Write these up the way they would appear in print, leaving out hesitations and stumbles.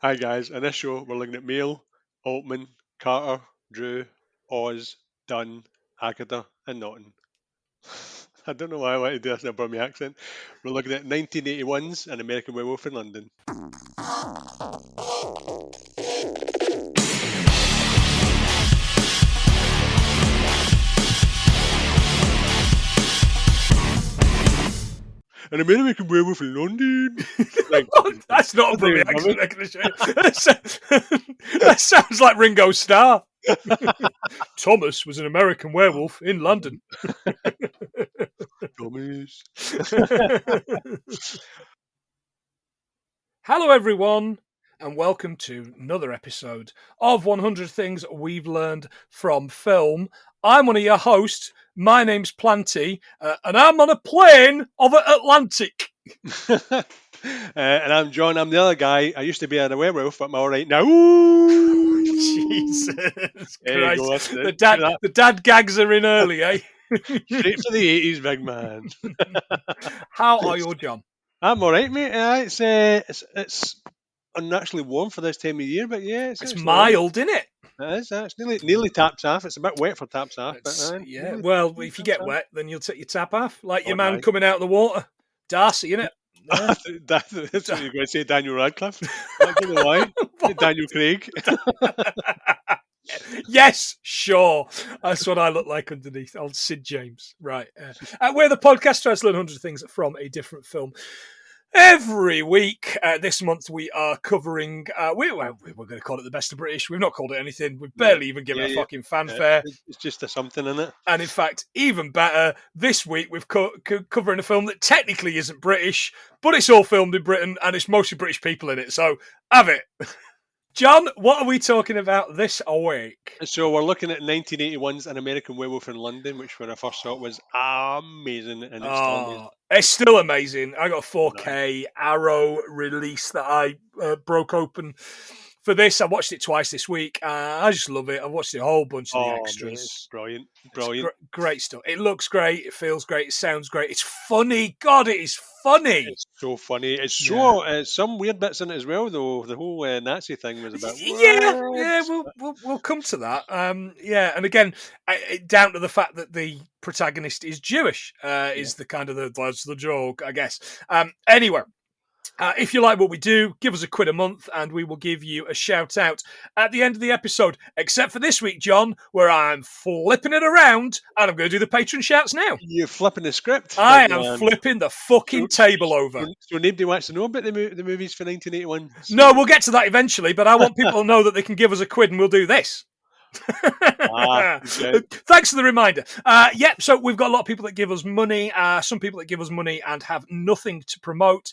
Hi guys, in this show we're looking at Mail, Altman, Carter, Drew, Oz, Dunne, Agutter and Naughton. I don't know why I wanted to do this in a Burmese accent. We're looking at 1981's An American Werewolf in London. An American Werewolf in London. That's not a Burmese accent recognition. That sounds like Ringo Starr. Thomas was an American werewolf in London. Thomas. Hello, everyone, and welcome to another episode of 100 Things We've Learned from Film. I'm one of your hosts. My name's Planty, and I'm on a plane over Atlantic. And I'm John. I'm the other guy. I used to be a werewolf, but I'm all right now. Jesus There you Christ. go, The dad gags are in early, eh? Straight for the 80s, big man. How are you, John? I'm all right, mate. It's unnaturally warm for this time of year, but yeah, It's mild, isn't it? It is. It's nearly taps off. It's a bit wet for taps off. Yeah. Well, if you get wet, then you'll take your tap off, like your man nice. Coming out of the water, Darcy, innit? Yeah. That's what you're going to say, Daniel Radcliffe. I don't know why. Daniel Craig. Yes, sure. That's what I look like underneath. Old Sid James. Right. We're the podcast tries to learn 100 things from a different film. Every week, this month we are covering, we're going to call it the best of British. We've not called it anything. We've barely even given a fucking fanfare. It's just a something in it. And in fact, even better, this week we've covering a film that technically isn't British, but it's all filmed in Britain and it's mostly British people in it. So have it. John, what are we talking about this week? So we're looking at 1981's An American Werewolf in London, which when I first saw it was amazing, and it's still amazing. It's still amazing. I got a 4K Arrow release that I broke open for this. I watched it twice this week. I just love it. I've watched a whole bunch of the extras. It's brilliant. It's great stuff. It looks great. It feels great. It sounds great. It's funny. God, it is funny. It's so funny. It's so some weird bits in it as well, though. The whole Nazi thing was a bit. Yeah. We'll come to that. And again, down to the fact that the protagonist is Jewish is the kind of that's the joke, I guess. Anyway. If you like what we do, give us £1 a month and we will give you a shout out at the end of the episode. Except for this week, John, where I'm flipping it around and I'm going to do the patron shouts now. You're flipping the script. I am flipping the fucking table over. So nobody wants to know about the movies for 1981? No, we'll get to that eventually, but I want people to know that they can give us £1 and we'll do this. Okay. Thanks for the reminder. So we've got a lot of people that give us money. Some people that give us money and have nothing to promote.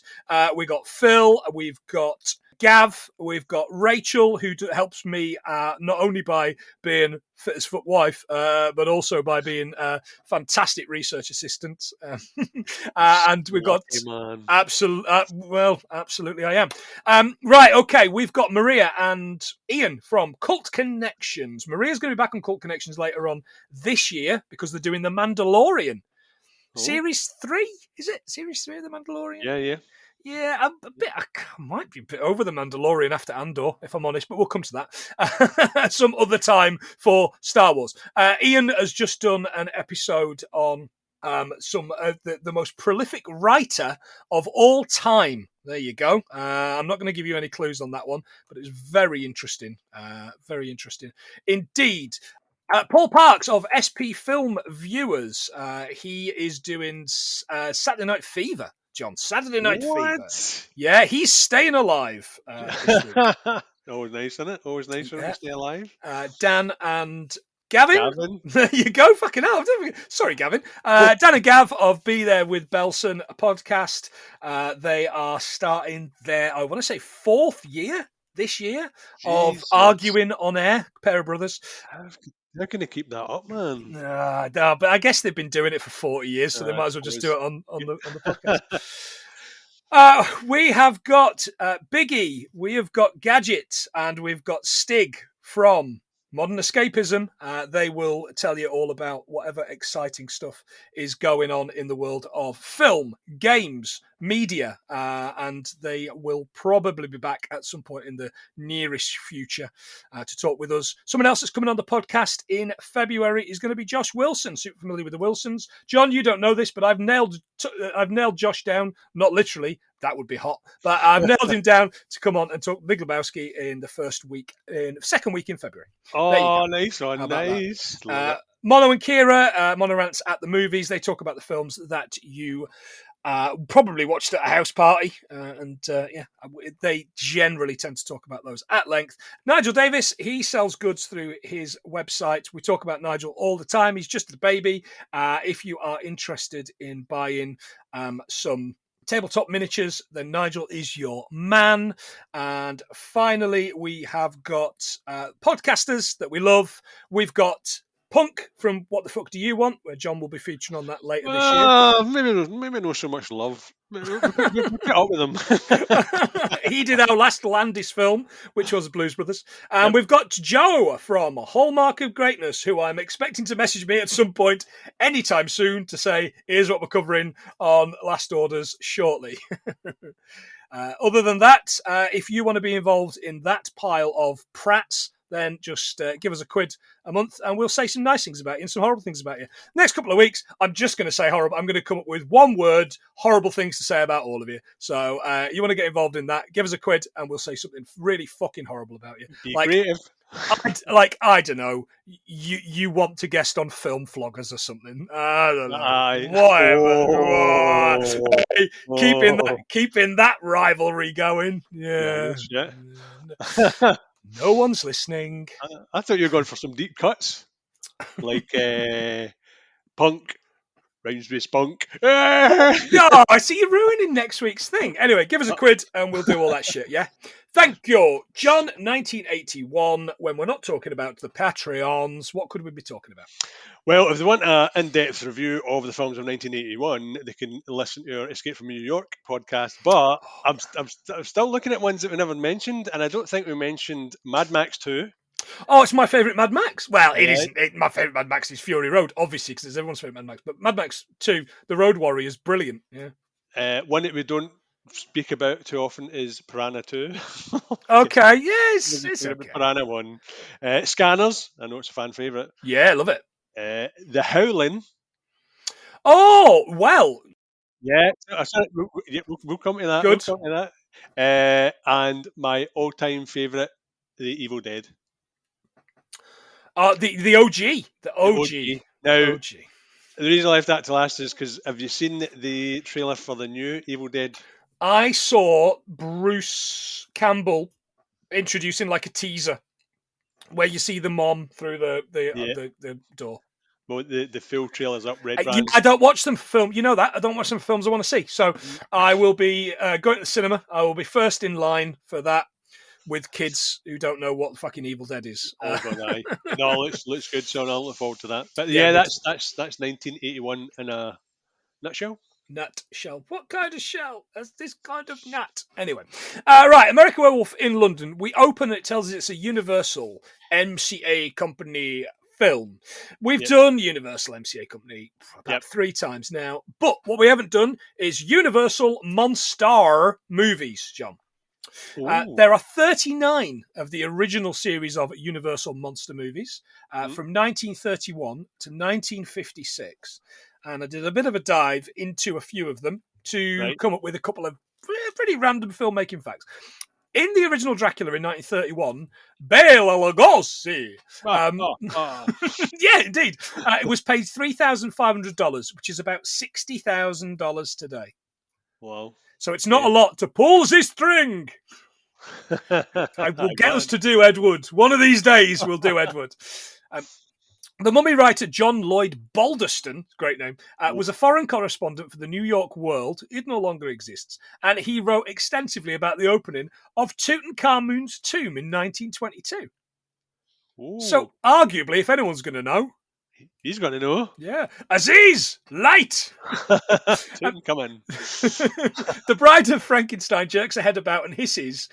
We've got Phil, we've got Gav, we've got Rachel, who helps me not only by being fit as foot wife, but also by being a fantastic research assistant. And we've got absolutely I am. Right, okay, we've got Maria and Ian from Cult Connections. Maria's going to be back on Cult Connections later on this year because they're doing The Mandalorian. Series 3, is it? Series 3 of The Mandalorian? Yeah. Yeah, I might be a bit over The Mandalorian after Andor, if I'm honest, but we'll come to that some other time for Star Wars. Ian has just done an episode on the most prolific writer of all time. There you go. I'm not going to give you any clues on that one, but it's very interesting. Very interesting indeed. Paul Parks of SP Film Viewers. He is doing Saturday Night Fever. John, Saturday Night Fever. Yeah, he's staying alive. This week. Always nice, isn't it? Always nice for him to stay alive. Dan and Gavin. There you go. Fucking hell. Sorry, Gavin. Dan and Gav of Be There with Belson, a podcast. They are starting their, I want to say, 4th year this year of arguing on air. Pair of brothers. They're going to keep that up, man. No, but I guess they've been doing it for 40 years, so they might as well just do it on the podcast. We have got Biggie, we have got Gadget, and we've got Stig from Modern Escapism. They will tell you all about whatever exciting stuff is going on in the world of film, games, media, and they will probably be back at some point in the nearest future to talk with us. Someone else that's coming on the podcast in February is going to be Josh Wilson. Super familiar with the Wilsons. John, you don't know this, but I've nailed Josh down, not literally. That would be hot. But I've nailed him down to come on and talk Big Lebowski in the second week in February. Oh, nice one. How about Nice. Love it. Mono and Kira, Mono Rants at the Movies. They talk about the films that you probably watched at a house party. They generally tend to talk about those at length. Nigel Davis, he sells goods through his website. We talk about Nigel all the time. He's just a baby. If you are interested in buying some tabletop miniatures, then Nigel is your man. And finally, we have got podcasters that we love. We've got Punk from What the Fuck Do You Want, where John will be featuring on that later this year. Maybe not so much love. We'll get up with them. He did our last Landis film, which was Blues Brothers. And we've got Joe from Hallmark of Greatness, who I'm expecting to message me at some point anytime soon to say, here's what we're covering on Last Orders shortly. Other than that, if you want to be involved in that pile of prats, then just give us a quid a month and we'll say some nice things about you and some horrible things about you. Next couple of weeks, I'm just going to say horrible. I'm going to come up with one word, horrible things to say about all of you. So you want to get involved in that, give us a quid and we'll say something really fucking horrible about you. Be creative. I don't know, you want to guest on Film Floggers or something. I don't know. Whatever. Keeping that rivalry going. Yeah. No one's listening. I thought you were going for some deep cuts, like Punk, rhymes with spunk. No, I see you ruining next week's thing. Anyway, give us a quid and we'll do all that shit, yeah? Thank you. John, 1981, when we're not talking about the Patreons, what could we be talking about? Well, if they want an in-depth review of the films of 1981, they can listen to our Escape from New York podcast. But I'm still looking at ones that we never mentioned, and I don't think we mentioned Mad Max 2. Oh, it's my favourite Mad Max. Well, it isn't. My favourite Mad Max is Fury Road, obviously, because it's everyone's favourite Mad Max. But Mad Max 2, The Road Warrior, is brilliant. Yeah. One that we don't speak about too often is Piranha 2. Okay, yes, it's okay. Piranha 1. Scanners, I know it's a fan favourite. Yeah, I love it. The Howling. Oh, well. Yeah, we'll come to that. Good. We'll come to that. And my all-time favourite, The Evil Dead. The OG. The OG. Now, the reason I left that to last is because have you seen the trailer for the new Evil Dead? I saw Bruce Campbell introducing like a teaser where you see the mom through the door. Well, the full trailer's up. Red I don't watch them for film. You know that. I don't watch them for films I want to see. So I will be going to the cinema. I will be first in line for that with kids who don't know what fucking Evil Dead is. No, looks good, so I'll look forward to that. But yeah, that's 1981 in a nutshell. Nutshell. What kind of shell? This kind of nut. Anyway. Right, American Werewolf in London. We open and it tells us it's a Universal MCA Company film. We've done Universal MCA Company about 3 times now. But what we haven't done is Universal Monster movies, John. There are 39 of the original series of Universal Monster movies from 1931 to 1956. And I did a bit of a dive into a few of them to come up with a couple of pretty random filmmaking facts. In the original Dracula in 1931, Bela Lugosi, yeah, indeed, it was paid $3,500, which is about $60,000 today. Wow. So it's not a lot to pull the string. I will get us to do Edward. One of these days we'll do Edward. The Mummy writer John Lloyd Balderston, great name, was a foreign correspondent for the New York World. It no longer exists. And he wrote extensively about the opening of Tutankhamun's tomb in 1922. Ooh. So, arguably, if anyone's going to know... He's going to know. Yeah. Aziz! Light! Come in. The Bride of Frankenstein jerks her head about and hisses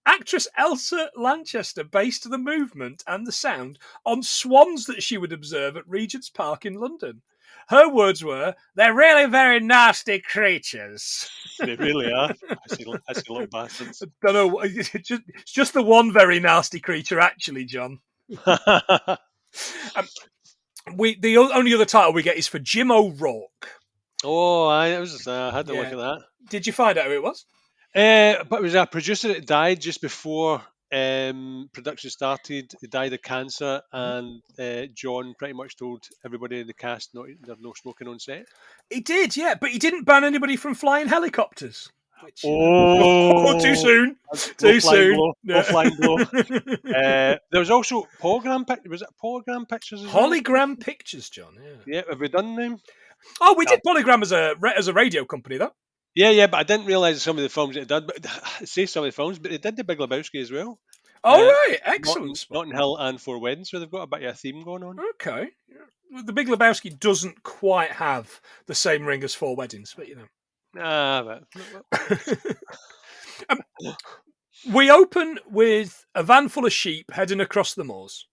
Actress Elsa Lanchester based the movement and the sound on swans that she would observe at Regent's Park in London. Her words were, "They're really very nasty creatures." They really are. I see little bastards. Don't know. It's just the one very nasty creature, actually, John. The only other title we get is for Jim O'Rourke. Oh, I had to look at that. Did you find out who it was? But it was a producer that died just before production started. He died of cancer, and John pretty much told everybody in the cast there's no smoking on set. He did, yeah, but he didn't ban anybody from flying helicopters. Which, too soon. Too soon. No flying blow. There was also PolyGram Pictures. Was it PolyGram Pictures? PolyGram Pictures, John. Yeah. Have we done them? Oh, we did PolyGram as a radio company, though. Yeah, but I didn't realise some of the films it did. But say some of the films, but they did the Big Lebowski as well. Oh, right, excellent. Notting Hill and Four Weddings, so they've got a bit of a theme going on. Okay, the Big Lebowski doesn't quite have the same ring as Four Weddings, but you know. We open with a van full of sheep heading across the moors.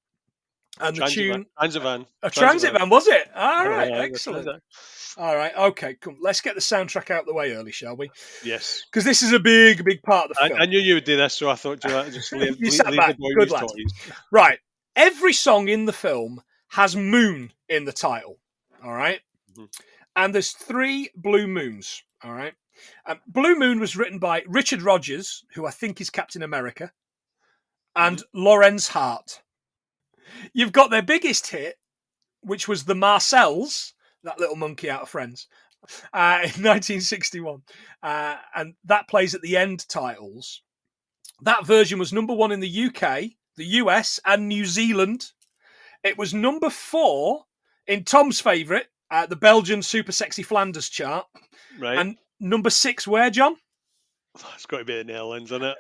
And the tune... Transit van. A transit van, was it? All right, excellent. All right, okay, come. Let's get the soundtrack out the way early, shall we? Yes. Because this is a big part of the film. I knew you would do this, so I thought just leave the boy with his toys. Right. Every song in the film has moon in the title. All right? Mm-hmm. And there's 3 blue moons. All right? Blue Moon was written by Richard Rodgers, who I think is Captain America, and Lorenz Hart. You've got their biggest hit, which was the Marcells, that little monkey out of Friends, in 1961. And that plays at the end titles. That version was number 1 in the UK, the US, and New Zealand. It was number 4 in Tom's favourite, the Belgian Super Sexy Flanders chart. Right. And number 6 where, John? It's got to be the Netherlands, isn't it?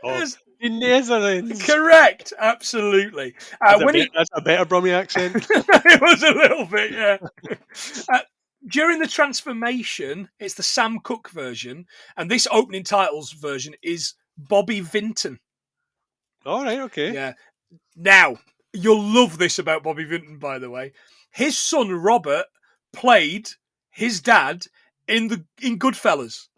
The Netherlands. Correct, absolutely. That's a better Brummie accent. It was a little bit, yeah. During the transformation, it's the Sam Cooke version, and this opening titles version is Bobby Vinton. All right, okay. Yeah. Now, you'll love this about Bobby Vinton, by the way. His son Robert played his dad in Goodfellas.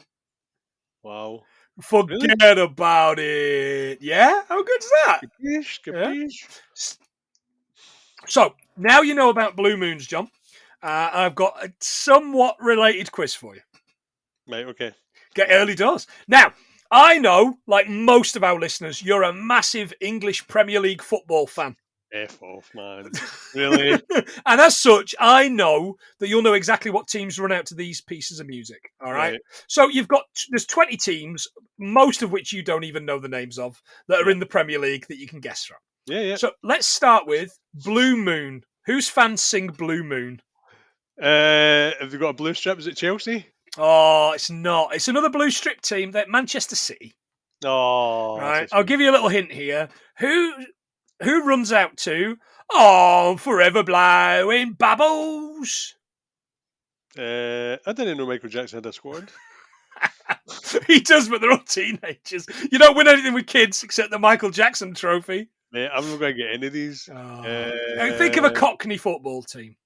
Wow. Forget about it. Yeah? How good's that? Capiche. Yeah? So, now you know about Blue Moons, John. I've got a somewhat related quiz for you. Right, okay. Get early doors. Now, I know, like most of our listeners, you're a massive English Premier League football fan. F off, man. Really? And as such, I know that you'll know exactly what teams run out to these pieces of music. All right. So there's 20 teams, most of which you don't even know the names of, that are in the Premier League that you can guess from. Yeah. So let's start with Blue Moon. Whose fans sing Blue Moon? Have they got a blue strip? Is it Chelsea? Oh, it's not. It's another blue strip team. They're Manchester City. Oh. Right. I'll give you a little hint here. Who runs out to Forever Blowing Bubbles? I didn't know Michael Jackson had a squad. He does, but they're all teenagers. You don't win anything with kids except the Michael Jackson trophy. Mate, I'm not going to get any of these. Think of a Cockney football team.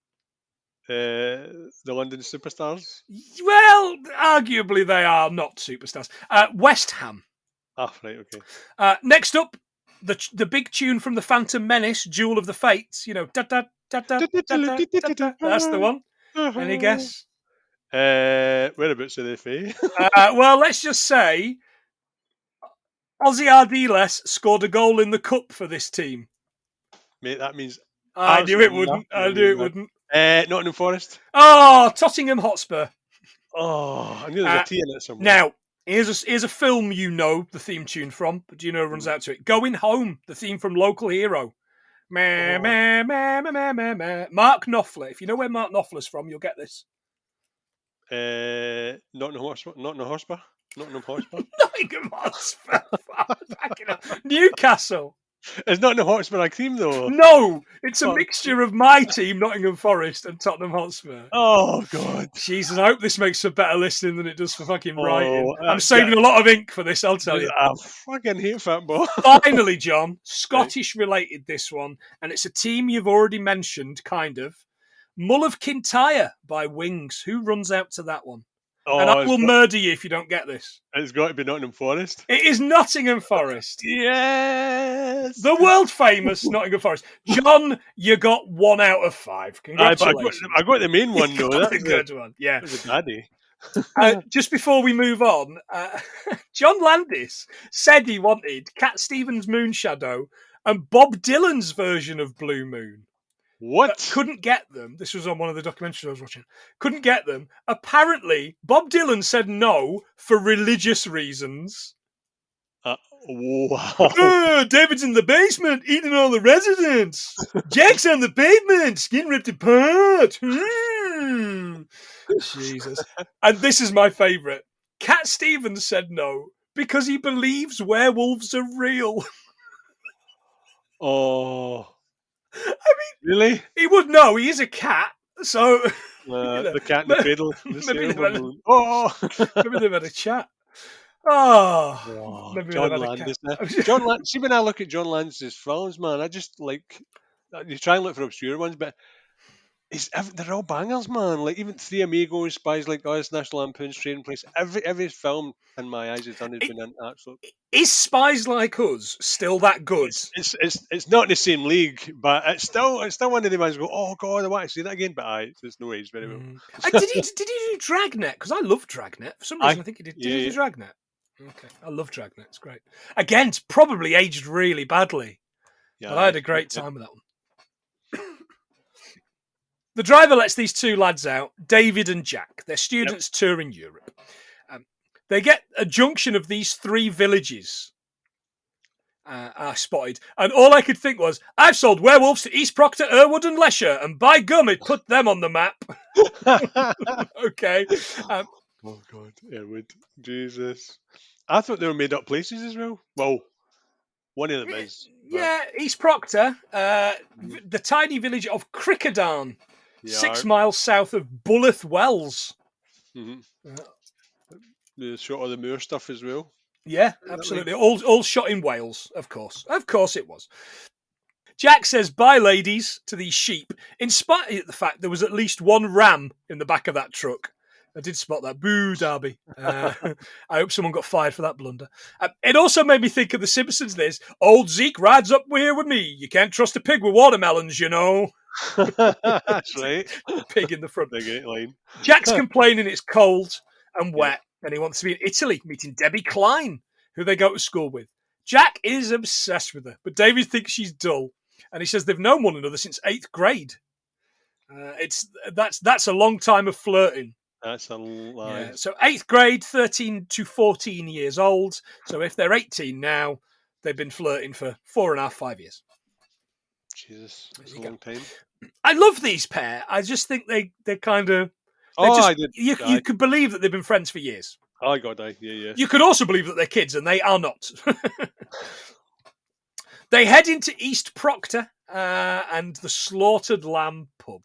The London Superstars? Well, arguably they are not superstars. West Ham. Ah, right, okay. Next up, the big tune from the Phantom Menace, Jewel of the Fates. You know, da da da da da da da. That's the one. Any guess? Whereabouts are they, Faye? Well, let's just say Ozzy Ardiles scored a goal in the cup for this team. Mate, that means I knew it wouldn't. Nottingham Forest. Oh, Tottenham Hotspur. Oh, I knew there was a T in it somewhere. Now, here's a film you know the theme tune from, but do you know who runs out to it? Going Home, the theme from Local Hero. Mark Knopfler. If you know where Mark Knopfler's from, you'll get this. Nottingham Hotspur. Nottingham Hotspur. Nottingham Hotspur. Newcastle. It's not in the Hotspur team though. No, it's a Fuck. mixture of my team, Nottingham Forest, and Tottenham Hotspur. Oh god. Jesus, I hope this makes for better listening than it does for fucking writing. Oh, I'm saving a lot of ink for this, I'll tell you. I fucking hate football. Finally, John, Scottish related this one, and it's a team you've already mentioned, kind of. Mull of Kintyre by Wings. Who runs out to that one? And I will murder you if you don't get this. It's got to be Nottingham Forest. It is Nottingham Forest. Yes! The world famous Nottingham Forest. John, you got 1 out of 5. Congratulations. I got the main one though. That's a good one. Yeah. That was a daddy. Just before we move on, John Landis said he wanted Cat Stevens' Moonshadow and Bob Dylan's version of Blue Moon. What? Couldn't get them. This was on one of the documentaries I was watching. Couldn't get them. Apparently, Bob Dylan said no for religious reasons. Wow. David's in the basement eating all the residents. Jack's on the pavement, skin ripped apart. Jesus. And this is my favourite. Cat Stevens said no because he believes werewolves are real. Oh. I mean, really? He would know. He is a cat, so the cat in the cradle. Maybe they've had a chat. Oh, wow. maybe John Landis. See, when I look at John Landis' films, man, I just like you try and look for obscure ones, but they're all bangers, man. Like even Three Amigos, Spies Like Us, National Lampoon's Trading Place. Every film in my eyes has been an absolute. Is Spies Like Us still that good? It's not in the same league, but it's still one of the ones go, oh god, I want to see that again. But it's no age very well. Did he do Dragnet? Because I love Dragnet. For some reason, I think he did. Did he do Dragnet? Okay, I love Dragnet. It's great. Again, it's probably aged really badly. Yeah, but I had a great time with that one. The driver lets these 2 lads out, David and Jack. They're students touring Europe. They get a junction of these 3 villages are spotted. And all I could think was, I've sold werewolves to East Proctor, Irwood and Lesher, and by gum, it put them on the map. Okay. Oh, God, Irwood. Jesus. I thought they were made up places as well. Well, one of them is. But... Yeah, East Proctor, the tiny village of Crickadarn, 6 miles south of Bulleth Wells. Mm-hmm. The shot of the moor stuff as well. Yeah, absolutely. All shot in Wales, of course. Of course it was. Jack says, bye, ladies, to these sheep, in spite of the fact there was at least 1 ram in the back of that truck. I did spot that. Boo, Derby. I hope someone got fired for that blunder. It also made me think of The Simpsons, this. Old Zeke rides up here with me. You can't trust a pig with watermelons, you know. That's right. Pig in the front. Big line. Jack's complaining it's cold and wet, and he wants to be in Italy, meeting Debbie Klein, who they go to school with. Jack is obsessed with her, but David thinks she's dull, and he says they've known one another since 8th grade. That's a long time of flirting. That's a lie. Yeah. So 8th grade, 13 to 14 years old. So if they're 18 now, they've been flirting for 4.5, 5 years. Jesus, that's a long time. I love these pair. I just think they're kind of. I did. You could believe that they've been friends for years. Oh God, yeah. You could also believe that they're kids, and they are not. They head into East Proctor and the Slaughtered Lamb pub.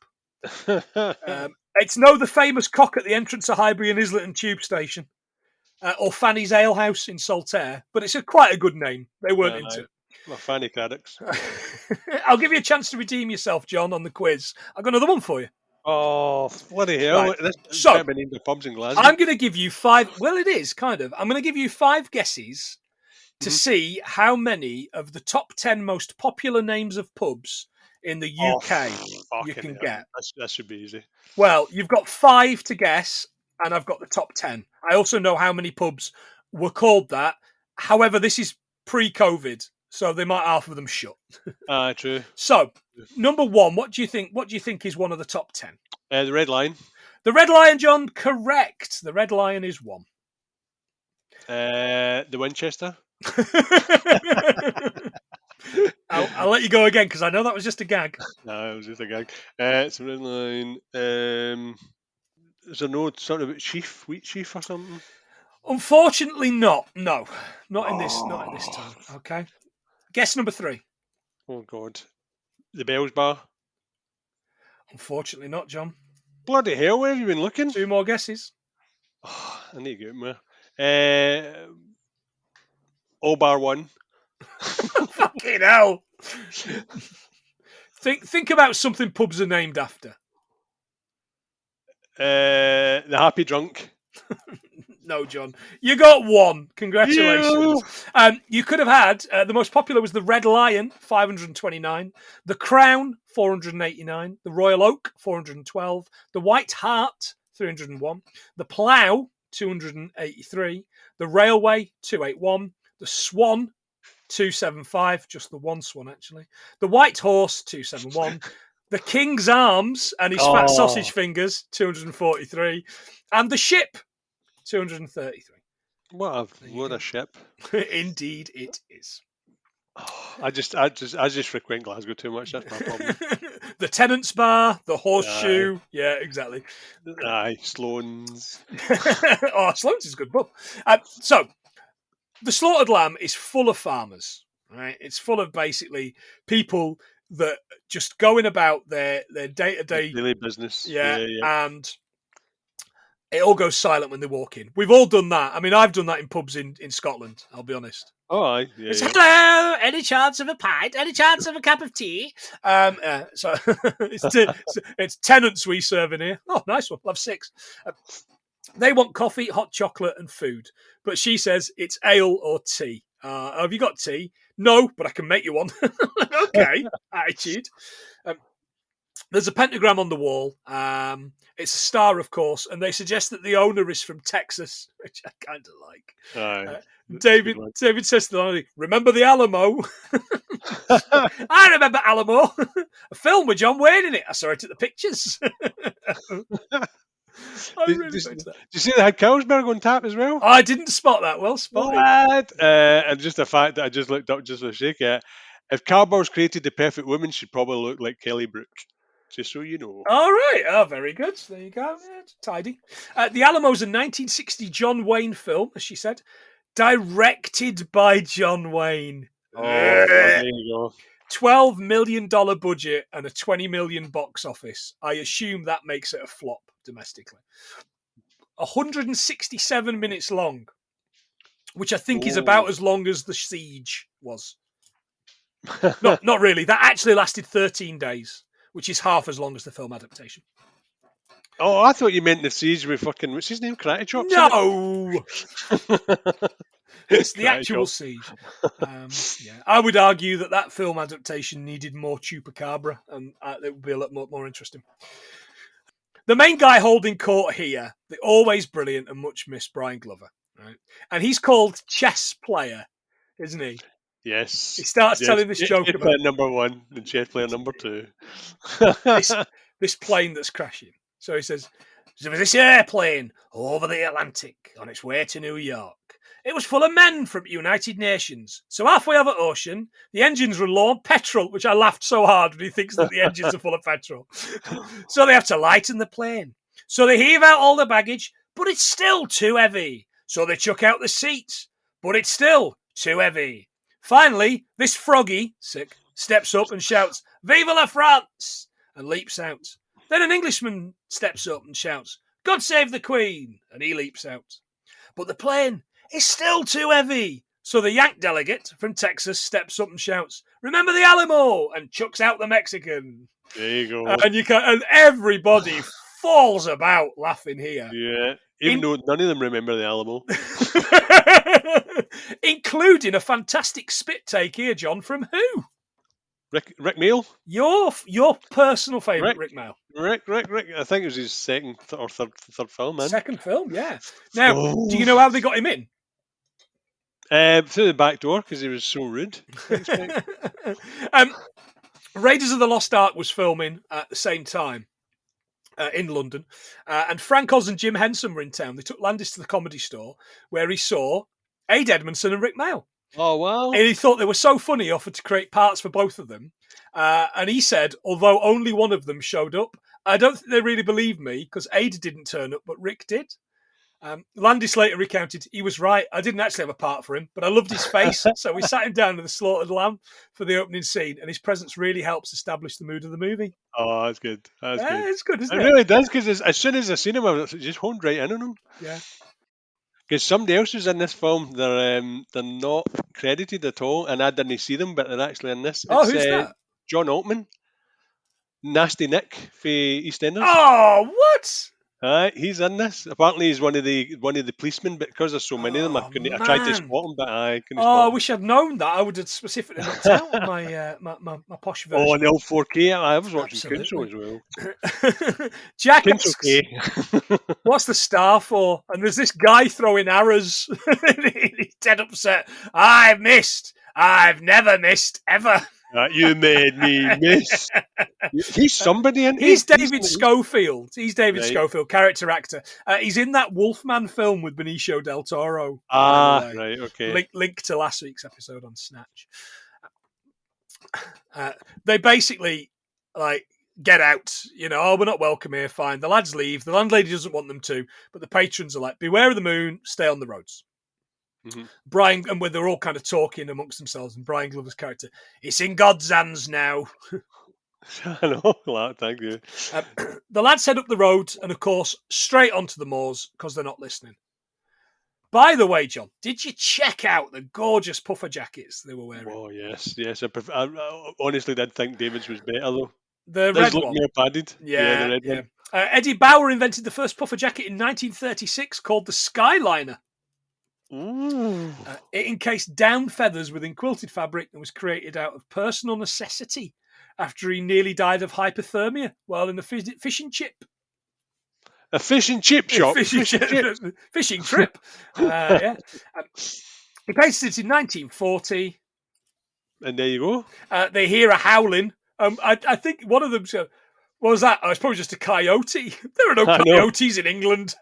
It's the famous cock at the entrance of Highbury and Islington Tube Station, or Fanny's Ale House in Saltaire, but it's quite a good name. They weren't into it. Well, Fanny Craddocks. I'll give you a chance to redeem yourself, John, on the quiz. I've got another one for you. Oh, bloody hell. Right. So, the pubs in Glasgow. I'm going to give you 5... Well, it is, kind of. I'm going to give you 5 guesses to see how many of the top 10 most popular names of pubs in the UK you can get. That should be easy. Well, you've got 5 to guess, and I've got the top 10. I also know how many pubs were called that. However, this is pre-COVID, so they might half of them shut. True. So, number 1, what do you think is one of the top 10? The Red Lion. The Red Lion, John, correct. The Red Lion is 1. The Winchester. I'll let you go again because I know that was just a gag. No, it was just a gag. It's a Red Lion. Is there no sort of wheat chief or something? Unfortunately, not. No, not in this time. Okay. Guess number 3. Oh, God. The Bells Bar. Unfortunately not, John. Bloody hell, where have you been looking? 2 more guesses. Oh, I need to get more. O Bar 1. Fucking hell. Think about something pubs are named after. The Happy Drunk. No, John. You got 1. Congratulations. Yeah. You could have had, the most popular was the Red Lion, 529. The Crown, 489. The Royal Oak, 412. The White Hart, 301. The Plough, 283. The Railway, 281. The Swan, 275. Just the one swan, actually. The White Horse, 271. The King's Arms and his fat sausage fingers, 243. And the Ship, 233. What a ship. Indeed, it is. Oh, I just frequent Glasgow too much. That's my problem. The Tenants Bar, the Horseshoe. Aye. Yeah, exactly. Aye, Sloan's. Sloan's is a good pub. So, the Slaughtered Lamb is full of farmers. Right, it's full of basically people that just going about their day-to-day daily business. Yeah, and it all goes silent when they walk in. We've all done that. I mean, I've done that in pubs in Scotland, I'll be honest. Oh, aye. Yeah, it's, hello, any chance of a pint? Any chance of a cup of tea? So it's tenants we serve in here. Oh, nice one. I'll have 6. They want coffee, hot chocolate, and food. But she says it's ale or tea. Have you got tea? No, but I can make you one. Okay, attitude. There's a pentagram on the wall. It's a star, of course, and they suggest that the owner is from Texas, which I kind of like. David says to the owner, remember the Alamo? I remember Alamo. A film with John Wayne in it. I saw it at the pictures. Did you see they had Carlsberg on tap as well? I didn't spot that. Well spotted. What? And just the fact that I just looked up just for a shake at, if Carlsberg's created the perfect woman, she'd probably look like Kelly Brook. Just so you know. All right. Oh, very good. There you go. Yeah, tidy. The Alamo's a 1960 John Wayne film, as she said, directed by John Wayne. Oh, there you go. $12 million budget and a $20 million box office. I assume that makes it a flop domestically. 167 minutes long, which I think is about as long as The Siege was. Not really. That actually lasted 13 days, which is half as long as the film adaptation. Oh, I thought you meant The Siege with fucking, what's his name? Karate Chops? No! It's the actual Siege. Yeah, I would argue that film adaptation needed more chupacabra, and it would be a lot more interesting. The main guy holding court here, the always brilliant and much missed Brian Glover, right? And he's called Chess Player, isn't he? Yes. He starts telling this joke about player number 1 and chess player number 2. this plane that's crashing. So he says, there was this airplane over the Atlantic on its way to New York. It was full of men from United Nations. So halfway over ocean, the engines were low on petrol, which I laughed so hard when he thinks that the engines are full of petrol. So they have to lighten the plane. So they heave out all the baggage, but it's still too heavy. So they chuck out the seats, but it's still too heavy. Finally, this froggy, steps up and shouts, Vive la France! And leaps out. Then an Englishman steps up and shouts, God save the Queen! And he leaps out. But the plane is still too heavy. So the Yank delegate from Texas steps up and shouts, Remember the Alamo! And chucks out the Mexican. There you go. And everybody falls about laughing here. Yeah. Even though none of them remember the Alamo. Including a fantastic spit take here, John, from who? Rick Mail. Your personal favourite, Rick Mail. Rick. I think it was his second or third film, man. Second film, yeah. Now, do you know how they got him in? Through the back door, because he was so rude. Raiders of the Lost Ark was filming at the same time in London, and Frank Oz and Jim Henson were in town. They took Landis to the Comedy Store, where he saw Ade Edmondson and Rick Mail. Oh, wow. And he thought they were so funny, he offered to create parts for both of them. And he said, although only one of them showed up, I don't think they really believed me, because Ade didn't turn up, but Rick did. Landis later recounted, he was right. I didn't actually have a part for him, but I loved his face. So we sat him down to the slaughtered lamb for the opening scene, and his presence really helps establish the mood of the movie. Oh, that's good. That's good. It's good, isn't It it? really does, because as soon as I seen him, I was just honed right in on him. Yeah. Because somebody else was in this film. They're not credited at all, and I didn't see them, but they're actually in this. Oh, It's who's that? John Altman, Nasty Nick for EastEnders. Oh, what? He's in this. Apparently, he's one of the policemen, but because there's so many of them, I tried to man. spot him, but I couldn't Oh, I spot him. wish I'd known that. I would have specifically looked out on my, my posh version. Oh, and the old 4K. I was watching Kunso Absolutely. as well. Jack Kunso asks, K. what's the star for? And there's this guy throwing arrows. He's dead upset. I've missed. I've never missed, ever. You made me miss. He's somebody, isn't he? He's David Schofield. He's David Right. Schofield, character actor. He's in that Wolfman film with Benicio del Toro. Right, okay. Link to last week's episode on Snatch. They basically get out. Oh, we're not welcome here. Fine. The lads leave. The landlady doesn't want them to, but the patrons are like, beware of the moon. Stay on the roads. Mm-hmm. Brian, and where they're all kind of talking amongst themselves, and Brian Glover's character, it's in God's hands now. I know, thank you. The lads head up the road, and of course, straight onto the moors because they're not listening. By the way, John, did you check out the gorgeous puffer jackets they were wearing? Oh yes. I honestly did think David's was better though. The Does red look one, more padded. yeah, the red yeah. one. Eddie Bauer invented the first puffer jacket in 1936 called the Skyliner. Ooh. It encased down feathers within quilted fabric and was created out of personal necessity after he nearly died of hypothermia while in a fishing chip. A fish and chip shop. Fishing trip. Yeah. He pasted it in 1940. And there you go. They hear a howling. I think one of them said, what was that? Oh, it's probably just a coyote. There are no coyotes in England.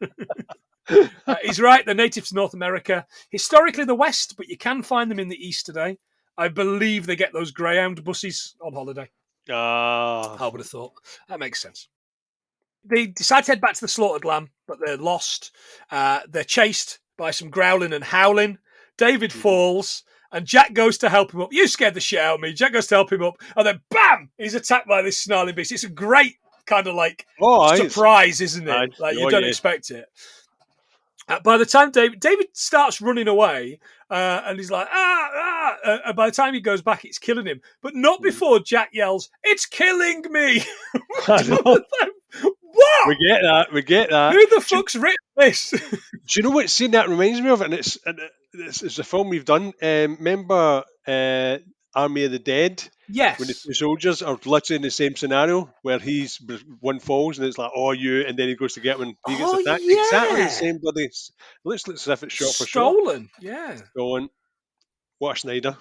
He's right. They're native to North America. Historically, the West, but you can find them in the East today. I believe they get those Greyhound buses on holiday. I would have thought. That makes sense. They decide to head back to the slaughtered lamb, but they're lost. They're chased by some growling and howling. David falls, and Jack goes to help him up. You scared the shit out of me. Jack goes to help him up, and then BAM! He's attacked by this snarling beast. It's a great kind of surprise, isn't it? You don't expect it. By the time David starts running away, and he's like, and by the time he goes back, it's killing him. But not before Jack yells, "It's killing me!" What? We get that. Who the fuck's written this? Do you know what scene that reminds me of? And it's a film we've done. Remember Army of the Dead? Yes. When the two soldiers are literally in the same scenario where one falls and it's like, oh, you, and then he goes to get one. He gets attacked. Yeah. Exactly the same bloody. Looks as if it's shot for shot. Stolen. Yeah. Stolen. What a Schneider.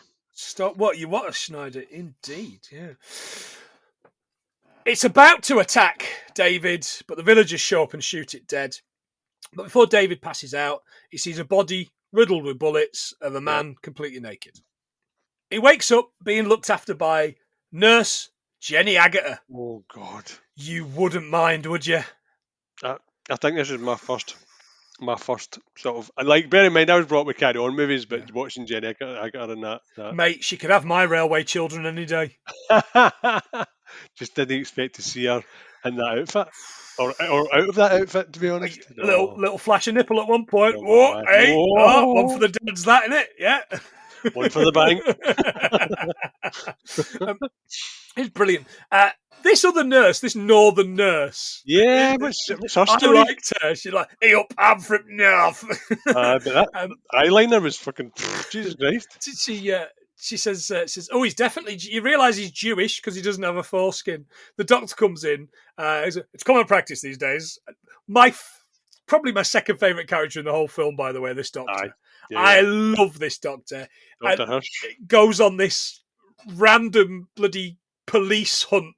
What a Schneider, indeed. Yeah. It's about to attack David, but the villagers show up and shoot it dead. But before David passes out, he sees a body riddled with bullets of a man completely naked. He wakes up being looked after by nurse Jenny Agutter. Oh, God. You wouldn't mind, would you? I think this is my first sort of. Bear in mind, I was brought up with Carry On movies, but watching Jenny Agutter in that. Mate, she could have my Railway Children any day. Just didn't expect to see her in that outfit. Or out of that outfit, to be honest. Little flash of nipple at one point. One for the dads, that, innit? Yeah. One for the bank. It's brilliant. This other nurse, this northern nurse. Yeah, what's her story? I liked her. She's like, hey up, I'm from North. But that eyeliner was fucking, Jesus Christ. She says, oh, he's definitely, you realise he's Jewish because he doesn't have a foreskin. The doctor comes in. It's common practice these days. Probably my second favourite character in the whole film, by the way, this doctor. I love this doctor. Dr. Hirsch. Goes on this random bloody police hunt.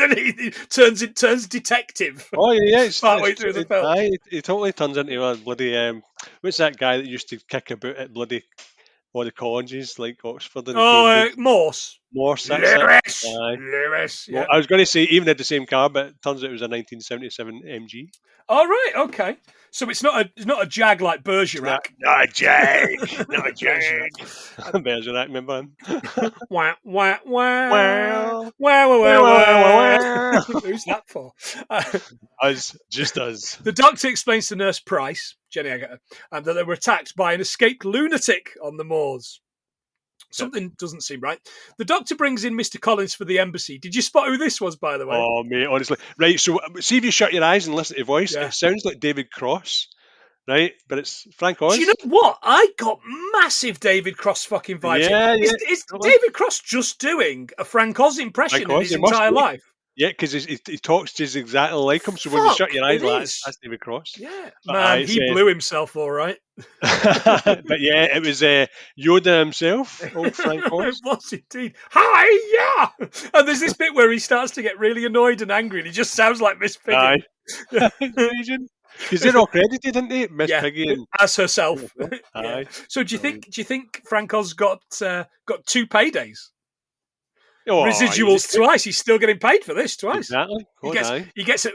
He turns detective. Oh yeah, partway through the film. He totally turns into a bloody what's that guy that used to kick about at bloody all the colleges like Oxford and Morse. Morse, that's it. Lewis! Aye. Lewis, Well, yeah. I was going to say even had the same car, but it turns out it was a 1977 MG. All right, okay. So it's not a Jag like Bergerac. Not a Jag, not a Bergerac. Jag. Bergerac, remember him? Wah, wah, wah. Wow. Wah, wah, wah, wah. Who's that for? Us, just us. The doctor explains to Nurse Price, Jenny Agutter, that they were attacked by an escaped lunatic on the moors. Something doesn't seem right. The doctor brings in Mr. Collins for the embassy. Did you spot who this was, by the way? Oh, mate, honestly. Right, so see if you shut your eyes and listen to the voice. Yeah. It sounds like David Cross, right? But it's Frank Oz. Do you know what? I got massive David Cross fucking vibes. Yeah, yeah. Is David Cross just doing a Frank Oz impression in his entire life? Yeah, because he talks just exactly like him. So when you shut your eyes, that's David Cross. Yeah, But man, he blew himself all right. But yeah, it was Yoda himself, old Frank Oz. It was indeed. Hi, yeah! And there's this bit where he starts to get really annoyed and angry, and he just sounds like Miss Piggy. Aye. Amazing. Because they're all credited, didn't they? Miss Piggy and as herself. Aye. So do you think Frank Oz got 2 paydays? Oh, Residuals twice. He's still getting paid for this twice. Exactly. He gets a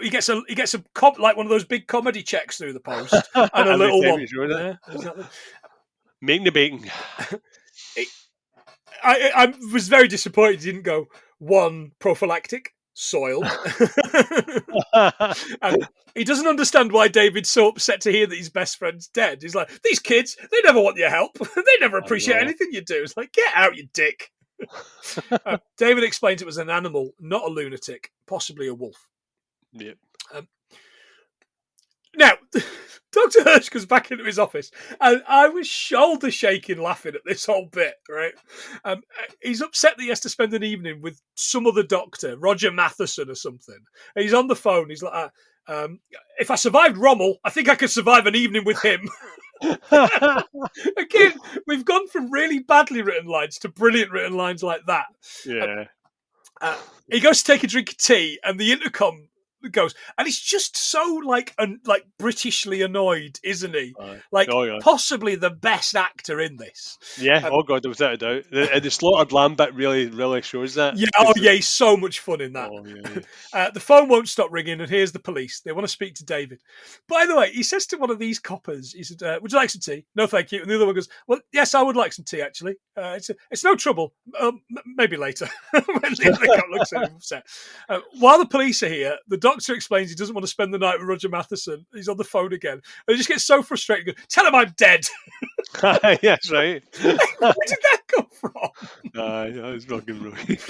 like one of those big comedy checks through the post and a little one. Yeah, exactly. Making the bacon. I was very disappointed he didn't go 1 prophylactic soiled. And he doesn't understand why David's so upset to hear that his best friend's dead. He's like, these kids, they never want your help. They never appreciate anything you do. It's like, get out, you dick. David explains it was an animal, not a lunatic, possibly a wolf. Yep. Now, Dr. Hirsch goes back into his office, and I was shoulder shaking laughing at this whole bit, right? He's upset that he has to spend an evening with some other doctor, Roger Matheson or something. And he's on the phone. He's like, if I survived Rommel, I think I could survive an evening with him. Again, we've gone from really badly written lines to brilliant written lines like that. Yeah. He goes to take a drink of tea, and the intercom goes, and he's just so like Britishly annoyed, isn't he? Possibly the best actor in this. Yeah. Oh god, without a doubt. The slaughtered lamb bit really shows that. Yeah. Oh yeah, he's so much fun in that. Oh, yeah. The phone won't stop ringing, and here's the police. They want to speak to David. By the way, he says to one of these coppers, he said, "Would you like some tea?" "No, thank you." And the other one goes, "Well, yes, I would like some tea, actually. It's no trouble. Maybe later." When the other cop looks at him upset. While the police are here, the doctor explains he doesn't want to spend the night with Roger Matheson. He's on the phone again. And he just gets so frustrated. He goes, "Tell him I'm dead." Yeah, that's right. Where did that come from? That was fucking brilliant.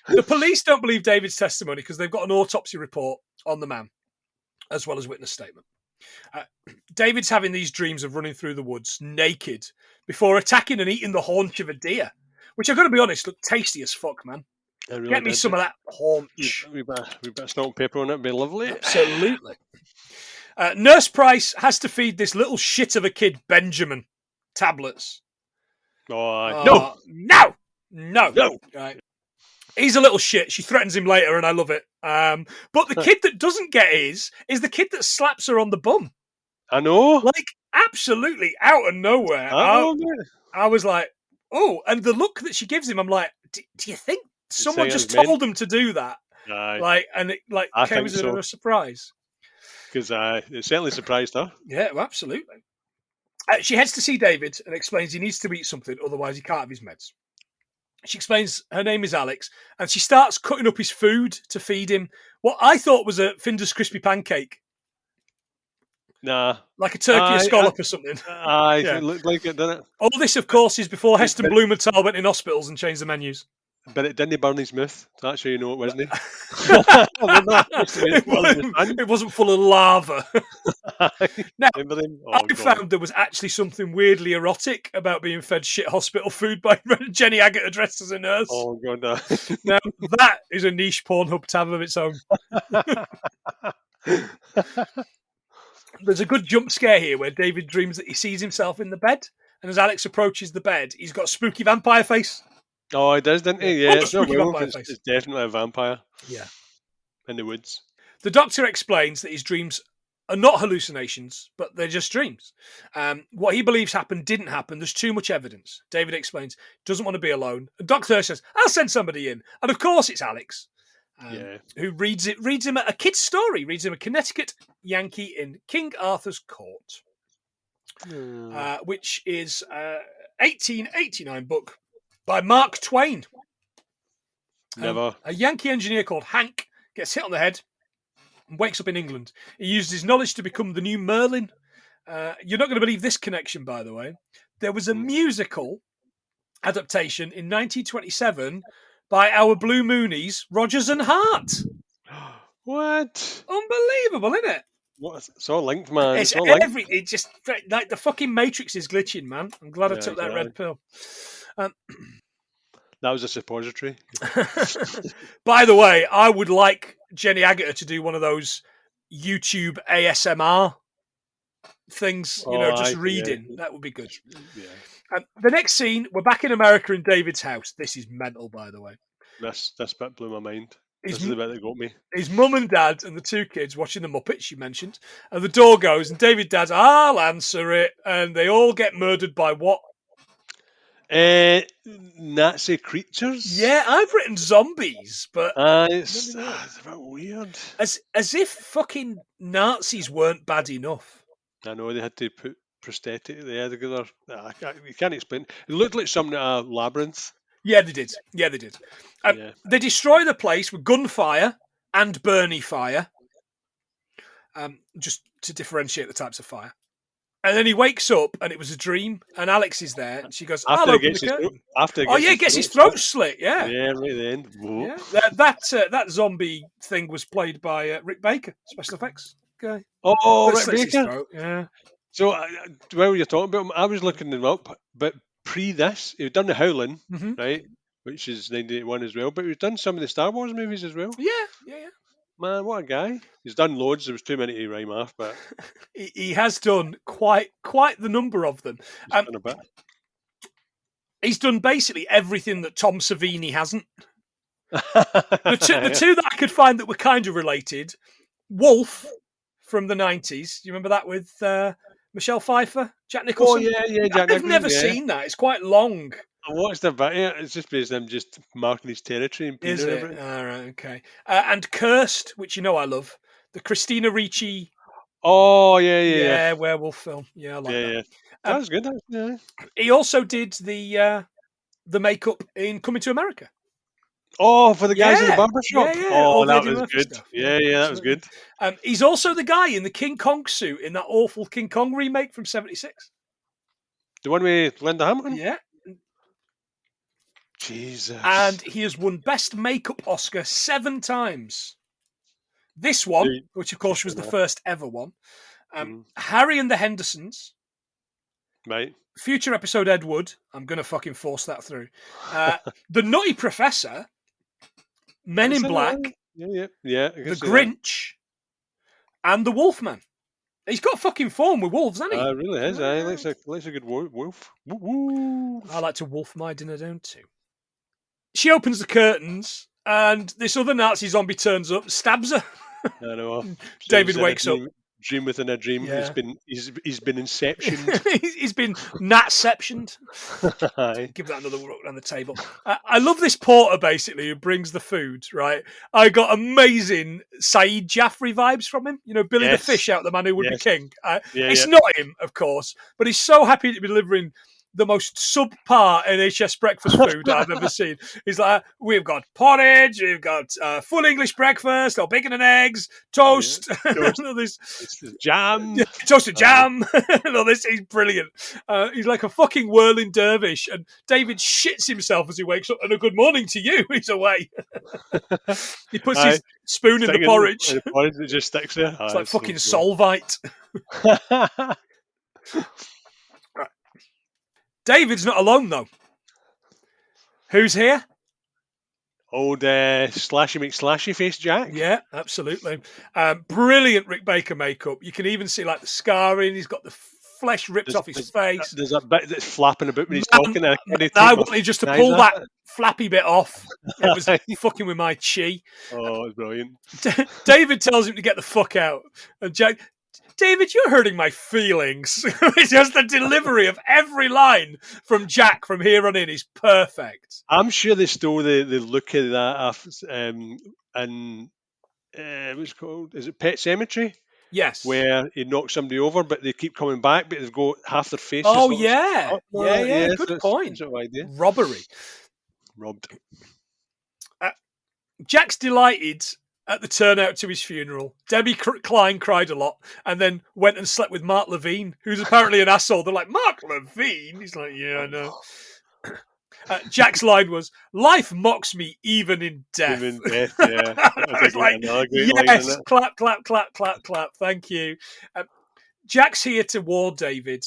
The police don't believe David's testimony because they've got an autopsy report on the man, as well as witness statement. David's having these dreams of running through the woods naked before attacking and eating the haunch of a deer, which I've got to be honest, looked tasty as fuck, man. Really get me some of that haunch. We better salt and pepper on it. It'd be lovely. Absolutely. Nurse Price has to feed this little shit of a kid, Benjamin, tablets. No. Right. He's a little shit. She threatens him later, and I love it. But the kid that doesn't get his is the kid that slaps her on the bum. I know. Like, absolutely out of nowhere. I was like, oh, and the look that she gives him, I'm like, do you think someone just told them to do that? Aye. Like, and it came as a surprise. Because it certainly surprised her. Yeah, well, absolutely. She heads to see David and explains he needs to eat something, otherwise he can't have his meds. She explains her name is Alex, and she starts cutting up his food to feed him what I thought was a Finder's crispy pancake. Nah. Like a turkey scallop or something. It looked like it, didn't it? All this, of course, is before Heston Blumenthal went in hospitals and changed the menus. But it didn't burn his mouth. That's how you know it wasn't he. It wasn't full of lava. Now, I found there was actually something weirdly erotic about being fed shit hospital food by Jenny Agutter dressed as a nurse. Oh, God, no. Now, that is a niche Pornhub tab of its own. There's a good jump scare here where David dreams that he sees himself in the bed, and as Alex approaches the bed, he's got a spooky vampire face. Oh, he does, didn't he? Yeah, it's not werewolf, it's definitely a vampire. Yeah. In the woods. The doctor explains that his dreams are not hallucinations, but they're just dreams. What he believes happened didn't happen. There's too much evidence. David explains, doesn't want to be alone. And Dr. Hirsch says, I'll send somebody in. And of course it's Alex, who reads him a kid's story, reads him a Connecticut Yankee in King Arthur's Court, which is 1889 book by Mark Twain. Never. A Yankee engineer called Hank gets hit on the head and wakes up in England. He uses his knowledge to become the new Merlin. You're not going to believe this connection, by the way. There was a musical adaptation in 1927 by our Blue Moonies, Rodgers and Hart. What? Unbelievable, isn't it? It's all linked, man. It's all linked. it just like the fucking Matrix is glitching, man. I'm glad I took that red pill. That was a suppository. By the way, I would like Jenny Agutter to do one of those YouTube ASMR things, just reading. Yeah. That would be good. Yeah. The next scene, we're back in America in David's house. This is mental, by the way. This bit blew my mind. This is the bit that got me. His mum and dad and the two kids watching the Muppets, you mentioned. And the door goes, and David Dad's, I'll answer it. And they all get murdered by what? Nazi creatures? Yeah, I've written zombies, but it's a bit weird. As if fucking Nazis weren't bad enough. I know, they had to put prosthetic there together. You can't explain. It looked like something out of Labyrinth. Yeah, they did. They destroy the place with gunfire and Bernie fire, just to differentiate the types of fire. And then he wakes up, and it was a dream. And Alex is there, and she goes, "I'll open the curtain." He gets his throat slit. Yeah, right at the end. Yeah. That zombie thing was played by Rick Baker, special effects guy. Oh, Rick Baker. Yeah. So while you're talking about him, I was looking him up, but pre this, he'd done The Howling, right, which is 1981 as well. But he's done some of the Star Wars movies as well. Yeah. Man, what a guy! He's done loads. There was too many to rhyme off, but he has done quite the number of them. He's done a bit. He's done basically everything that Tom Savini hasn't. The two that I could find that were kind of related, Wolf from the 90s. Do you remember that with Michelle Pfeiffer, Jack Nicholson? Oh yeah, Jack Nicholson. I've never seen that. It's quite long. I watched a bit. Yeah, it's just based on him just marking his territory and is it? All right, okay. And Cursed, which I love, the Christina Ricci. Oh yeah, werewolf film. Yeah, I like that. Yeah. That was good. Yeah. He also did the makeup in Coming to America. Oh, for the guys in the barber shop. Yeah. Oh, that was good. Stuff. Yeah, that was good. He's also the guy in the King Kong suit in that awful King Kong remake from '76. The one with Linda Hamilton. Yeah. Jesus. And he has won Best Makeup Oscar 7 times. This one, which of course was the first ever one, Harry and the Hendersons. Right. Future episode Ed Wood. I'm going to fucking force that through. The Nutty Professor. Men in Black. Yeah. The Grinch. And The Wolfman. He's got fucking form with wolves, hasn't he? Really is. He likes a good wolf. Woo-woo. I like to wolf my dinner down too. She opens the curtains, and this other Nazi zombie turns up, stabs her. I know. David wakes up. Dream within a dream. Yeah. He's been inceptioned. He's been natceptioned. Give that another look around the table. I love this porter basically who brings the food. Right, I got amazing Saeed Jaffrey vibes from him. Billy the Fish out, the man who would be king. It's not him, of course, but he's so happy to be delivering the most subpar NHS breakfast food I've ever seen. He's like, we've got porridge, we've got full English breakfast, or bacon and eggs, toast, all this jam, toasted jam, and all this. He's brilliant. He's like a fucking whirling dervish, and David shits himself as he wakes up. And a good morning to you. He's away. He puts his spoon in the porridge. The porridge that just sticks there. It's like fucking Solvite. David's not alone, though. Who's here? Old Slashy McSlashy face Jack. Yeah, absolutely. Brilliant Rick Baker makeup. You can even see like the scarring. He's got the flesh ripped off his face. There's a bit that's flapping about when he's talking. I wanted just to pull that flappy bit off. It was fucking with my chi. Oh, it's brilliant. David tells him to get the fuck out. And Jack... David, you're hurting my feelings. It's just the delivery of every line from Jack from here on in is perfect. I'm sure they stole the look of that in what's it called? Is it Pet Cemetery? Yes. Where he knocks somebody over, but they keep coming back, but they've got half their face just Oh, looks yeah. up. Yeah. Yeah, Good so it's some point. sort of idea. Robbery. Robbed. Jack's delighted at the turnout to his funeral. Debbie Klein cried a lot and then went and slept with Mark Levine, who's apparently an asshole. They're like, Mark Levine? He's like, yeah, I know. Jack's line was, life mocks me even in death. Even death, yeah. I was like, another great line, yes, isn't it? clap, clap, clap, clap, clap. Thank you. Jack's here to warn David.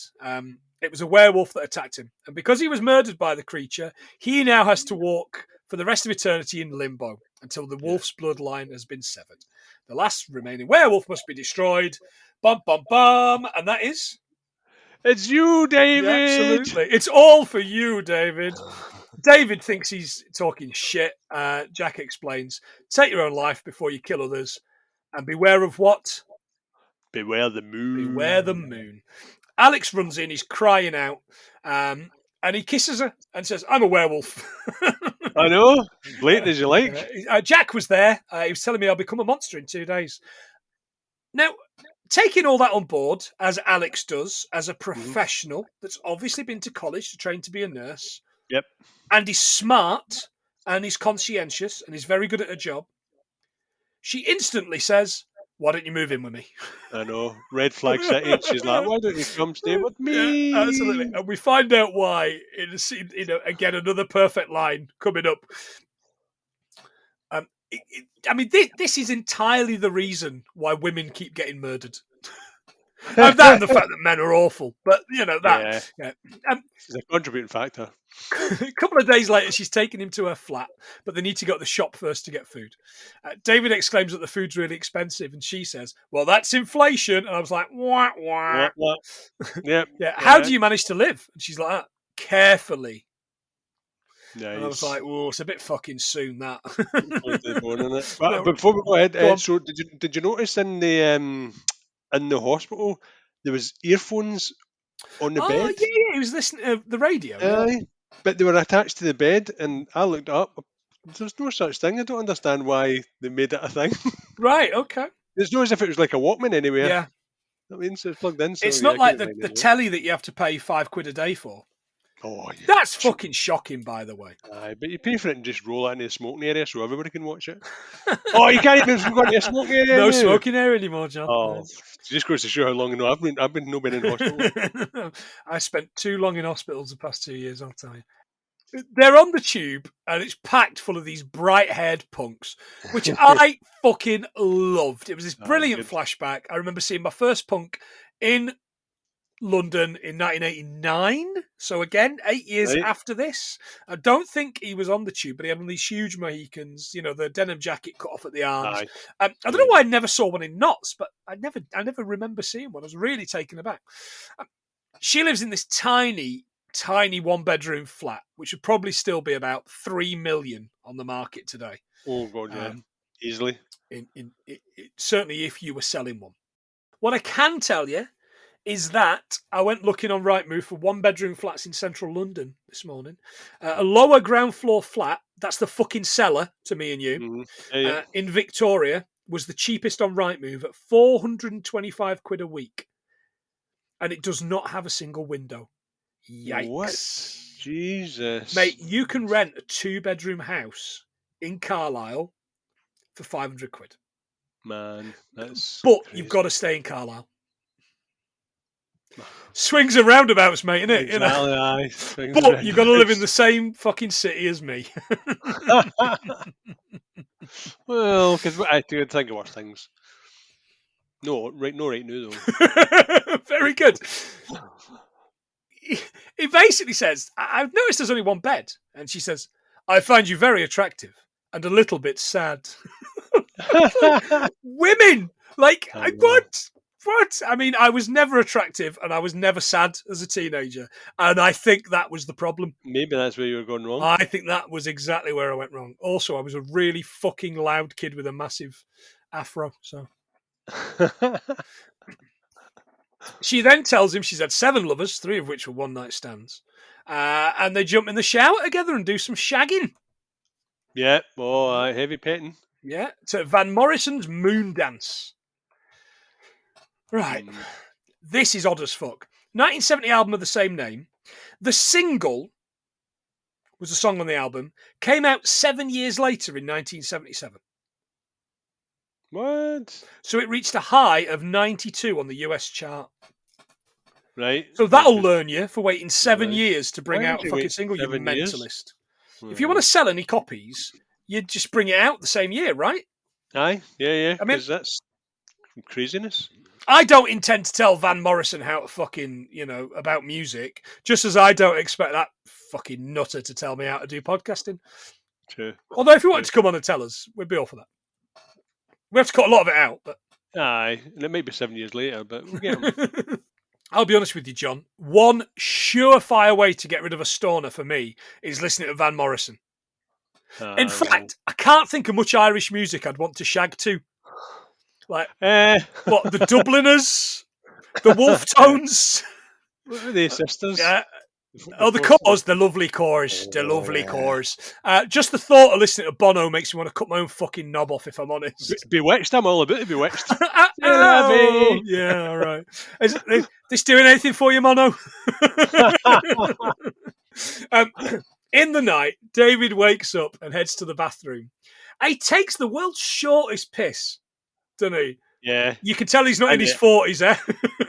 It was a werewolf that attacked him. And because he was murdered by the creature, he now has to walk for the rest of eternity in limbo until the wolf's bloodline has been severed. The last remaining werewolf must be destroyed. Bum, bum, bum. And that is... It's you, David! Yeah, absolutely. It's all for you, David. David thinks he's talking shit. Jack explains, take your own life before you kill others. And beware of what? Beware the moon. Beware the moon. Alex runs in, he's crying out, and he kisses her and says, I'm a werewolf. I know. Blatant as you like. Jack was there. He was telling me I'll become a monster in 2 days. Now, taking all that on board, as Alex does, as a professional that's obviously been to college to train to be a nurse. Yep. And he's smart and he's conscientious and he's very good at her job. She instantly says, why don't you move in with me? I know. Red flag city. And she's like, why don't you come stay with me? Yeah, absolutely. And we find out why in a scene, again, another perfect line coming up. I mean, this is entirely the reason why women keep getting murdered. And that and the fact that men are awful. But, that. Yeah. It's a contributing factor. A couple of days later, she's taking him to her flat, but they need to go to the shop first to get food. David exclaims that the food's really expensive, and she says, well, that's inflation. And I was like, wah, wah. What? Yep. Yeah. How do you manage to live? And she's like, carefully. Nice. And I was like, "Oh, it's a bit fucking soon that." But before we go ahead, so did you notice in the hospital there was earphones on the bed? Oh yeah, he was listening to the radio. But they were attached to the bed, and I looked up. There's no such thing. I don't understand why they made it a thing. Right. Okay. It's not as if it was like a Walkman anywhere. Yeah. I mean, so it's plugged in. So it's not like the telly that you have to pay £5 a day for. Oh, yeah. That's fucking shocking, by the way. Aye, but you pay for it and just roll it into the smoking area so everybody can watch it. Oh, you can't even go into a smoking area. No smoking area anymore, John. Oh, it just goes to show how long I've been in hospital. I spent too long in hospitals the past 2 years, I'll tell you. They're on the tube and it's packed full of these bright-haired punks, which I fucking loved. It was this brilliant flashback. I remember seeing my first punk in London in 1989. So again, 8 years after this. I don't think he was on the tube, but he had one of these huge Mohicans, the denim jacket cut off at the arms. I don't know why I never saw one in Knots, but I never remember seeing one. I was really taken aback. She lives in this tiny one-bedroom flat, which would probably still be about 3 million on the market today. Oh God, yeah, easily. Certainly, if you were selling one. What I can tell you is that I went looking on Rightmove for one-bedroom flats in central London this morning. A lower ground floor flat, that's the fucking cellar to me and you, in Victoria, was the cheapest on Rightmove at £425 a week. And it does not have a single window. Yikes. What? Jesus. Mate, you can rent a 2-bedroom house in Carlisle for £500. Man, that's But crazy. you've got to stay in Carlisle. Swings and roundabouts, mate, innit? Exactly, But you've got to live in the same fucking city as me. Well, because I think of worse things. No, right now, though. Very good. He basically says, I've noticed there's only one bed. And she says, I find you very attractive and a little bit sad. Women! What? I mean, I was never attractive and I was never sad as a teenager. And I think that was the problem. Maybe that's where you were going wrong. I think that was exactly where I went wrong. Also, I was a really fucking loud kid with a massive afro. So She then tells him she's had 7 lovers, 3 of which were one-night stands. And they jump in the shower together and do some shagging. Yeah. Oh, heavy petting. Yeah, to Van Morrison's Moon Dance. Right. This is odd as fuck. 1970 album of the same name. The single was a song on the album. Came out 7 years later in 1977. What? So it reached a high of 92 on the US chart. Right. So that'll learn you for waiting 7 years to bring Why out would a you fucking wait single, you 7 years? mentalist. If you want to sell any copies, you'd just bring it out the same year, right? Aye. Yeah. I mean- Because that's craziness. I don't intend to tell Van Morrison how to fucking, about music, just as I don't expect that fucking nutter to tell me how to do podcasting. True. Although if you wanted to come on and tell us, we'd be all for that. We have to cut a lot of it out, but Aye. And it might be 7 years later, but we'll get them. I'll be honest with you, John. One surefire way to get rid of a stoner for me is listening to Van Morrison. In fact, I can't think of much Irish music I'd want to shag to. Like, what, the Dubliners? The Wolf Tones? What are they, sisters? Yeah. Oh, the Cores, the lovely Cores. The lovely Cores. Just the thought of listening to Bono makes me want to cut my own fucking knob off, if I'm honest. Bewitched, I'm all about Bewitched. Yeah, all right. Is this doing anything for you, Mono? In the night, David wakes up and heads to the bathroom. He takes the world's shortest piss, doesn't he? Yeah. You can tell he's not in his 40s, eh?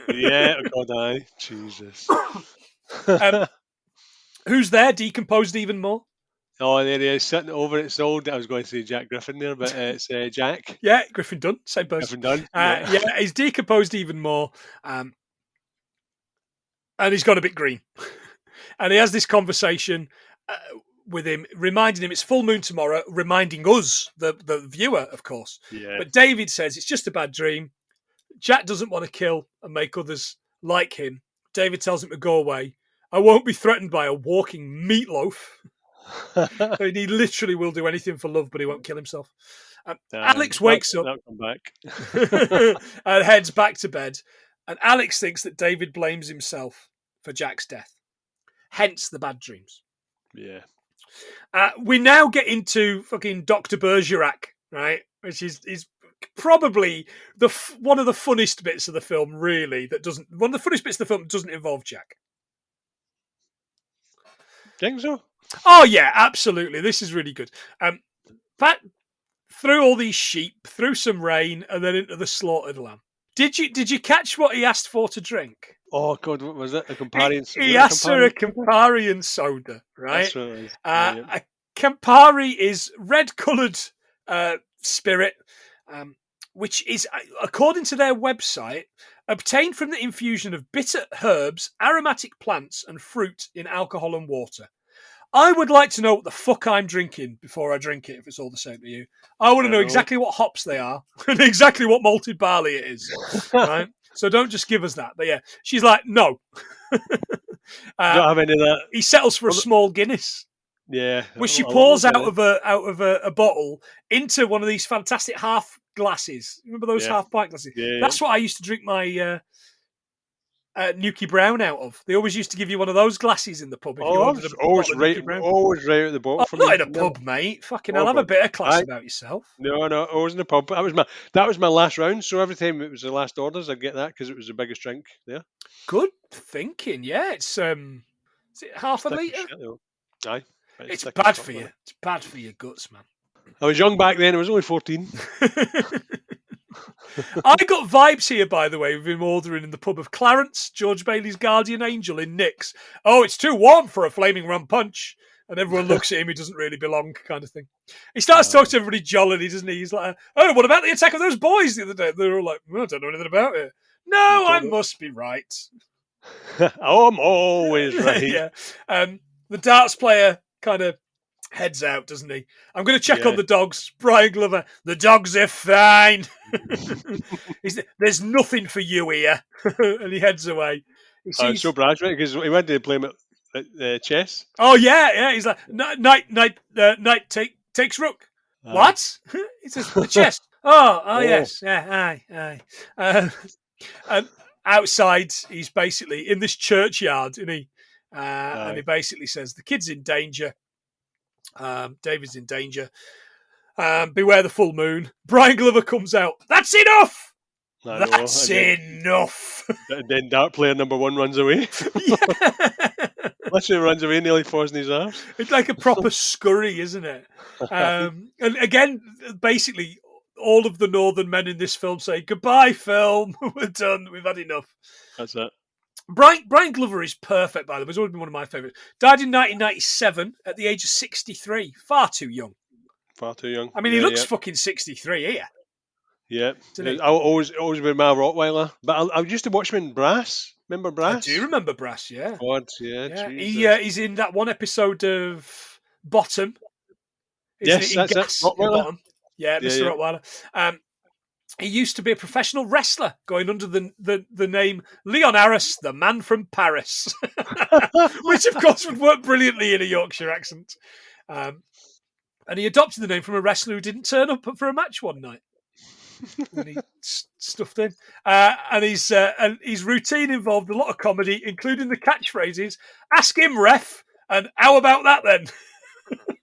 Yeah, oh God, aye. Jesus. Who's there, decomposed even more? Oh, there he is, sitting over it. Sold. I was going to say Jack Griffin there, but it's Jack. Yeah, Griffin Dunne, same person. Griffin Dunne. Yeah, he's decomposed even more. And he's gone a bit green. And he has this conversation with him, reminding him it's full moon tomorrow, reminding us, the viewer, of course. Yeah. But David says it's just a bad dream. Jack doesn't want to kill and make others like him. David tells him to go away. I won't be threatened by a walking meatloaf. So he literally will do anything for love, but he won't kill himself. Alex wakes up Come back. and heads back to bed. And Alex thinks that David blames himself for Jack's death. Hence the bad dreams. Yeah. We now get into fucking Dr. Bergerac, right? Which is probably one of the funniest bits of the film, really. One of the funniest bits of the film that doesn't involve Jack. Think so? Oh yeah, absolutely. This is really good. Pat through all these sheep, through some rain, and then into the slaughtered lamb. Did you catch what he asked for to drink? Oh God, what was it? A Campari? He asked for a Campari and soda, right? That's what it is. A Campari is red-coloured spirit, which is, according to their website, obtained from the infusion of bitter herbs, aromatic plants, and fruit in alcohol and water. I would like to know what the fuck I'm drinking before I drink it, if it's all the same to you. I want to know exactly what hops they are and exactly what malted barley it is, right? So don't just give us that. But yeah, she's like, no. Don't have any of that. He settles for a small Guinness. Yeah. Which she pours out of a bottle into one of these fantastic half glasses. Remember those half pint glasses? Yeah, That's what I used to drink my Nuki Brown out of. They always used to give you one of those glasses in the pub. If you ordered always right at the bottom. I'm not in a pub, mate. Fucking hell, have a bit of class about yourself. No, I was in the pub. That was my last round. So every time it was the last orders, I'd get that because it was the biggest drink there. Good thinking. Yeah, it's is it half a litre? Aye. It's bad for you. It's bad for your guts, man. I was young back then. I was only 14. I got vibes here, by the way, with him ordering in the pub of Clarence, George Bailey's guardian angel in Nick's. Oh, it's too warm for a flaming rum punch. And everyone looks at him, he doesn't really belong, kind of thing. He starts talking to everybody jollily, doesn't he? He's like, oh, what about the attack of those boys the other day? They're all like, well, I don't know anything about it. No, I must be right. Oh, I'm always right. Yeah. The darts player kind of heads out, doesn't he? I'm going to check on the dogs. Brian Glover, the dogs are fine. There's nothing for you here. And he heads away. I'm so brash, right? Because he went to play him at chess. Oh, yeah. He's like, knight takes rook. What? He says, the chess. Oh, yes. Yeah, aye. outside, he's basically in this churchyard, isn't he? And he basically says, the kid's in danger. David's in danger. Beware the full moon. Brian Glover comes out. That's enough! That's enough! Then Dart Player number 1 runs away. Literally runs away, nearly falls in his arms. It's like a proper scurry, isn't it? And again, basically, all of the northern men in this film say, goodbye, film. We're done. We've had enough. That's it. Brian Glover is perfect, by the way. He's always been one of my favourites. Died in 1997 at the age of 63. Far too young. Far too young. I mean, he looks fucking 63 here. Yeah. I'll always been my Rottweiler. But I used to watch him in Brass. Remember Brass? I do remember Brass, yeah. God, yeah. He's in that one episode of Bottom. Yes, that's it. Rottweiler. Yeah, Mr. Rottweiler. He used to be a professional wrestler, going under the name Leon Harris, the man from Paris, which of course would work brilliantly in a Yorkshire accent. And he adopted the name from a wrestler who didn't turn up for a match one night. And he stuffed in. And his routine involved a lot of comedy, including the catchphrases, ask him, ref, and how about that then?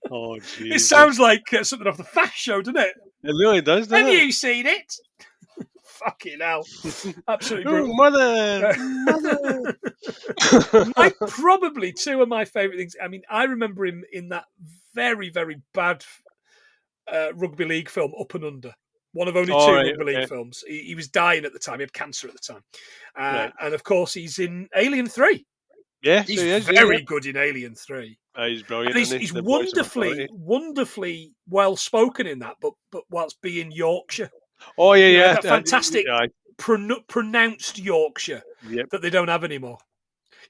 Oh, jeez. It sounds like something off the Fast Show, doesn't it? It really does, doesn't it? Have you seen it? Fucking hell. Absolutely brutal. Mother! Probably two of my favourite things. I mean, I remember him in that very, very bad rugby league film, Up and Under. One of only two rugby league films. He was dying at the time. He had cancer at the time. And, of course, he's in Alien 3. Yeah, he's very good in Alien 3. He's brilliant. And he's wonderfully well spoken in that, but whilst being Yorkshire. Oh yeah. That fantastic pronounced Yorkshire that they don't have anymore.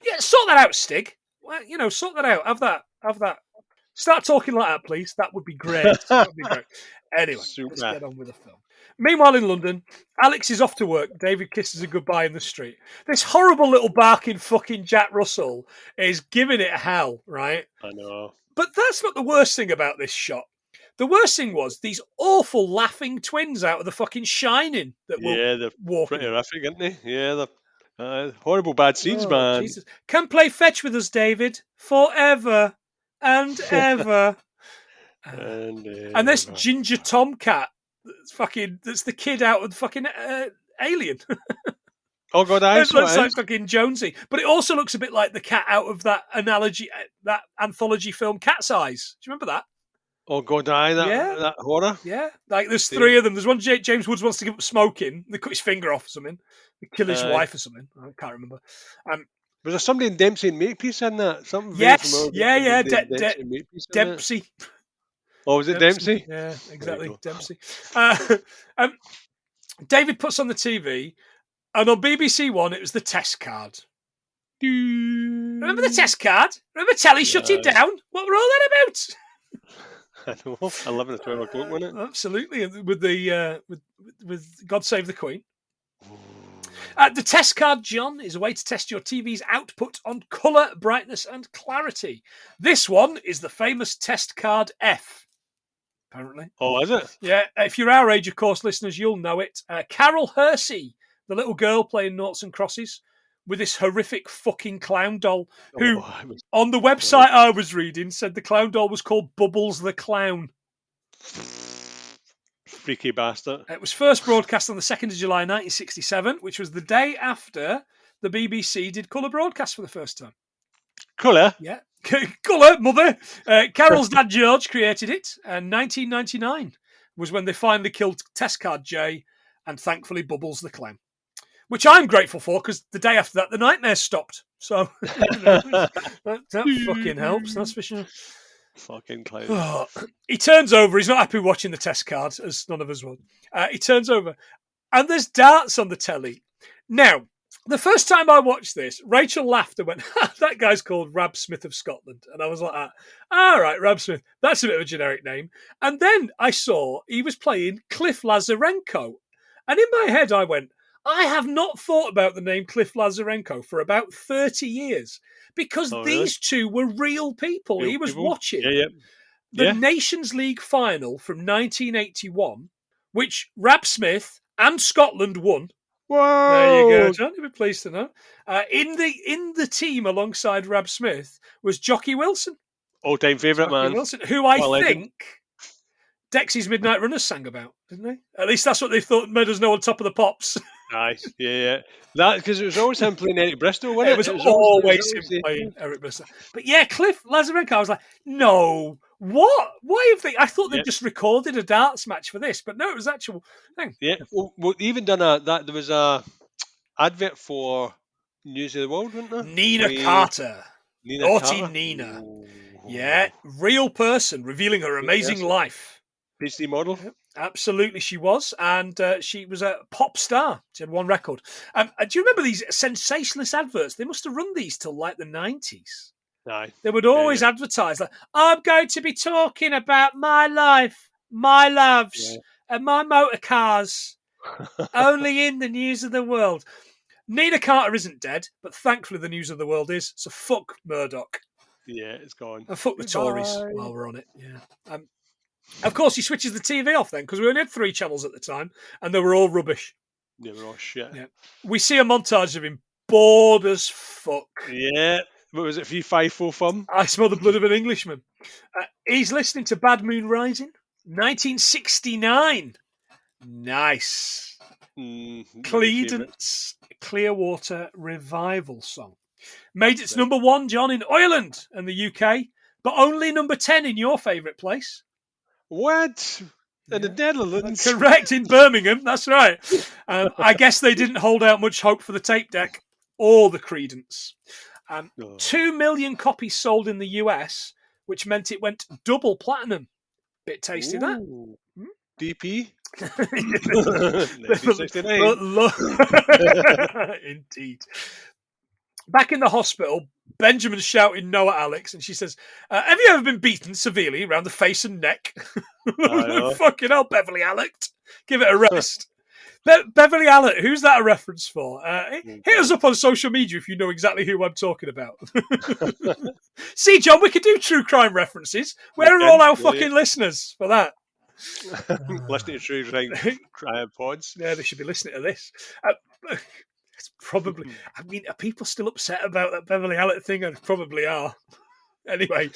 Yeah, sort that out, Stig. Well, sort that out. Have that. Start talking like that, please. That would be great. Anyway, let's get on with the film. Meanwhile, in London, Alex is off to work. David kisses her goodbye in the street. This horrible little barking fucking Jack Russell is giving it hell, right? I know. But that's not the worst thing about this shot. The worst thing was these awful laughing twins out of the fucking Shining that were they're walking. Pretty horrific, aren't they? Yeah, they're horrible bad scenes, man. Jesus. Come play fetch with us, David, forever and ever. And this ginger tomcat, that's the kid out of the fucking Alien. Oh god, it looks like fucking Jonesy, but it also looks a bit like the cat out of that anthology film Cat's Eyes. Do you remember that? Oh god, that horror. Yeah, like there's three of them. There's one James Woods wants to give up smoking. They cut his finger off or something. They kill his wife or something. I can't remember. Was there somebody in Dempsey and Makepeace in that? Something yes, yeah. Dempsey. Oh, was it Dempsey? Yeah, exactly, Dempsey. David puts on the TV, and on BBC One, it was the test card. Remember the test card? Remember Telly shutting down? What were all that about? I know. 11 or 12 o'clock, wasn't it? Absolutely, with the with God Save the Queen. The test card, John, is a way to test your TV's output on colour, brightness, and clarity. This one is the famous test card F. Apparently. Oh, is it? Yeah. If you're our age, of course, listeners, you'll know it. Carol Hersey, the little girl playing noughts and crosses, with this horrific fucking clown doll, who, on the website I was reading, said the clown doll was called Bubbles the Clown. Freaky bastard. It was first broadcast on the 2nd of July 1967, which was the day after the BBC did colour broadcast for the first time. Colour? Yeah. Colour, mother. Carol's dad, George, created it. And 1999 was when they finally killed Test Card J and thankfully Bubbles the Clown. Which I'm grateful for, because the day after that, the nightmares stopped. So, that fucking helps, that's for sure. Fucking clown. Oh, he turns over. He's not happy watching the test card, as none of us would. He turns over, and there's darts on the telly. Now, the first time I watched this, Rachel laughed and went, that guy's called Rab Smith of Scotland. And I was like, all right, Rab Smith, that's a bit of a generic name. And then I saw he was playing Cliff Lazarenko. And in my head, I went, I have not thought about the name Cliff Lazarenko for about 30 years because these two were real people. He was watching the Nations League final from 1981, which Rab Smith and Scotland won. There you go, Whoa! John. You'll be pleased to know. In the team alongside Rab Smith was Jockey Wilson. All-time favourite, Jockey man. Wilson, who I What a legend. think Dexy's Midnight Runners sang about, didn't they? At least that's what they thought made us know on Top of the Pops. Aye, yeah. That because it was always him playing Eric Bristow, wasn't It it? was It always him the- playing Eric Bristow. But yeah, Cliff Lazarenko, I was like, no, what? Why have they? I thought Yeah. they just recorded a darts match for this, but no, it was actual thing. Yeah, well, even done that. There was a advert for News of the World, wasn't there? Nina With Carter. Nina Naughty Carter. Nina. Ooh. Yeah, real person revealing her amazing person. life. PhD model. Yep, absolutely, she was, and she was a pop star. She had one record. Do you remember these sensationalist adverts? They must have run these till like the 90s. Aye. They would always advertise like, "I'm going to be talking about my life, my loves, and my motor cars, only in the News of the World." Nina Carter isn't dead, but thankfully the News of the World is. So fuck Murdoch. Yeah, it's gone. And fuck the Tories Goodbye. while we're on it. Yeah. Of course, he switches the TV off then, because we only had 3 channels at the time, and they were all rubbish. They were all shit. Yeah. We see a montage of him bored as fuck. Yeah. What was it? 354 Fum? I smell the blood of an Englishman. He's listening to Bad Moon Rising, 1969. Nice. Credence Clearwater Revival song. Made its number 1, John, in Ireland and the UK, but only number 10 in your favourite place. What? In the Netherlands? Correct, in Birmingham. That's right. I guess they didn't hold out much hope for the tape deck or the Credence. 2 million copies sold in the US, which meant it went double platinum. Bit tasty, that. DP? 1969. Indeed. Back in the hospital, Benjamin's shouting no at Alex, and she says, "Have you ever been beaten severely around the face and neck?" Fucking hell, Beverly Alec. Give it a rest. Beverly Alec, who's that a reference for? Hit us up on social media if you know exactly who I'm talking about. See, John, we could do true crime references. Where are all our fucking listeners for that? Listening to true crime pods. Yeah, they should be listening to this. It's probably. I mean, are people still upset about that Beverly Alec thing? And probably are. Anyway,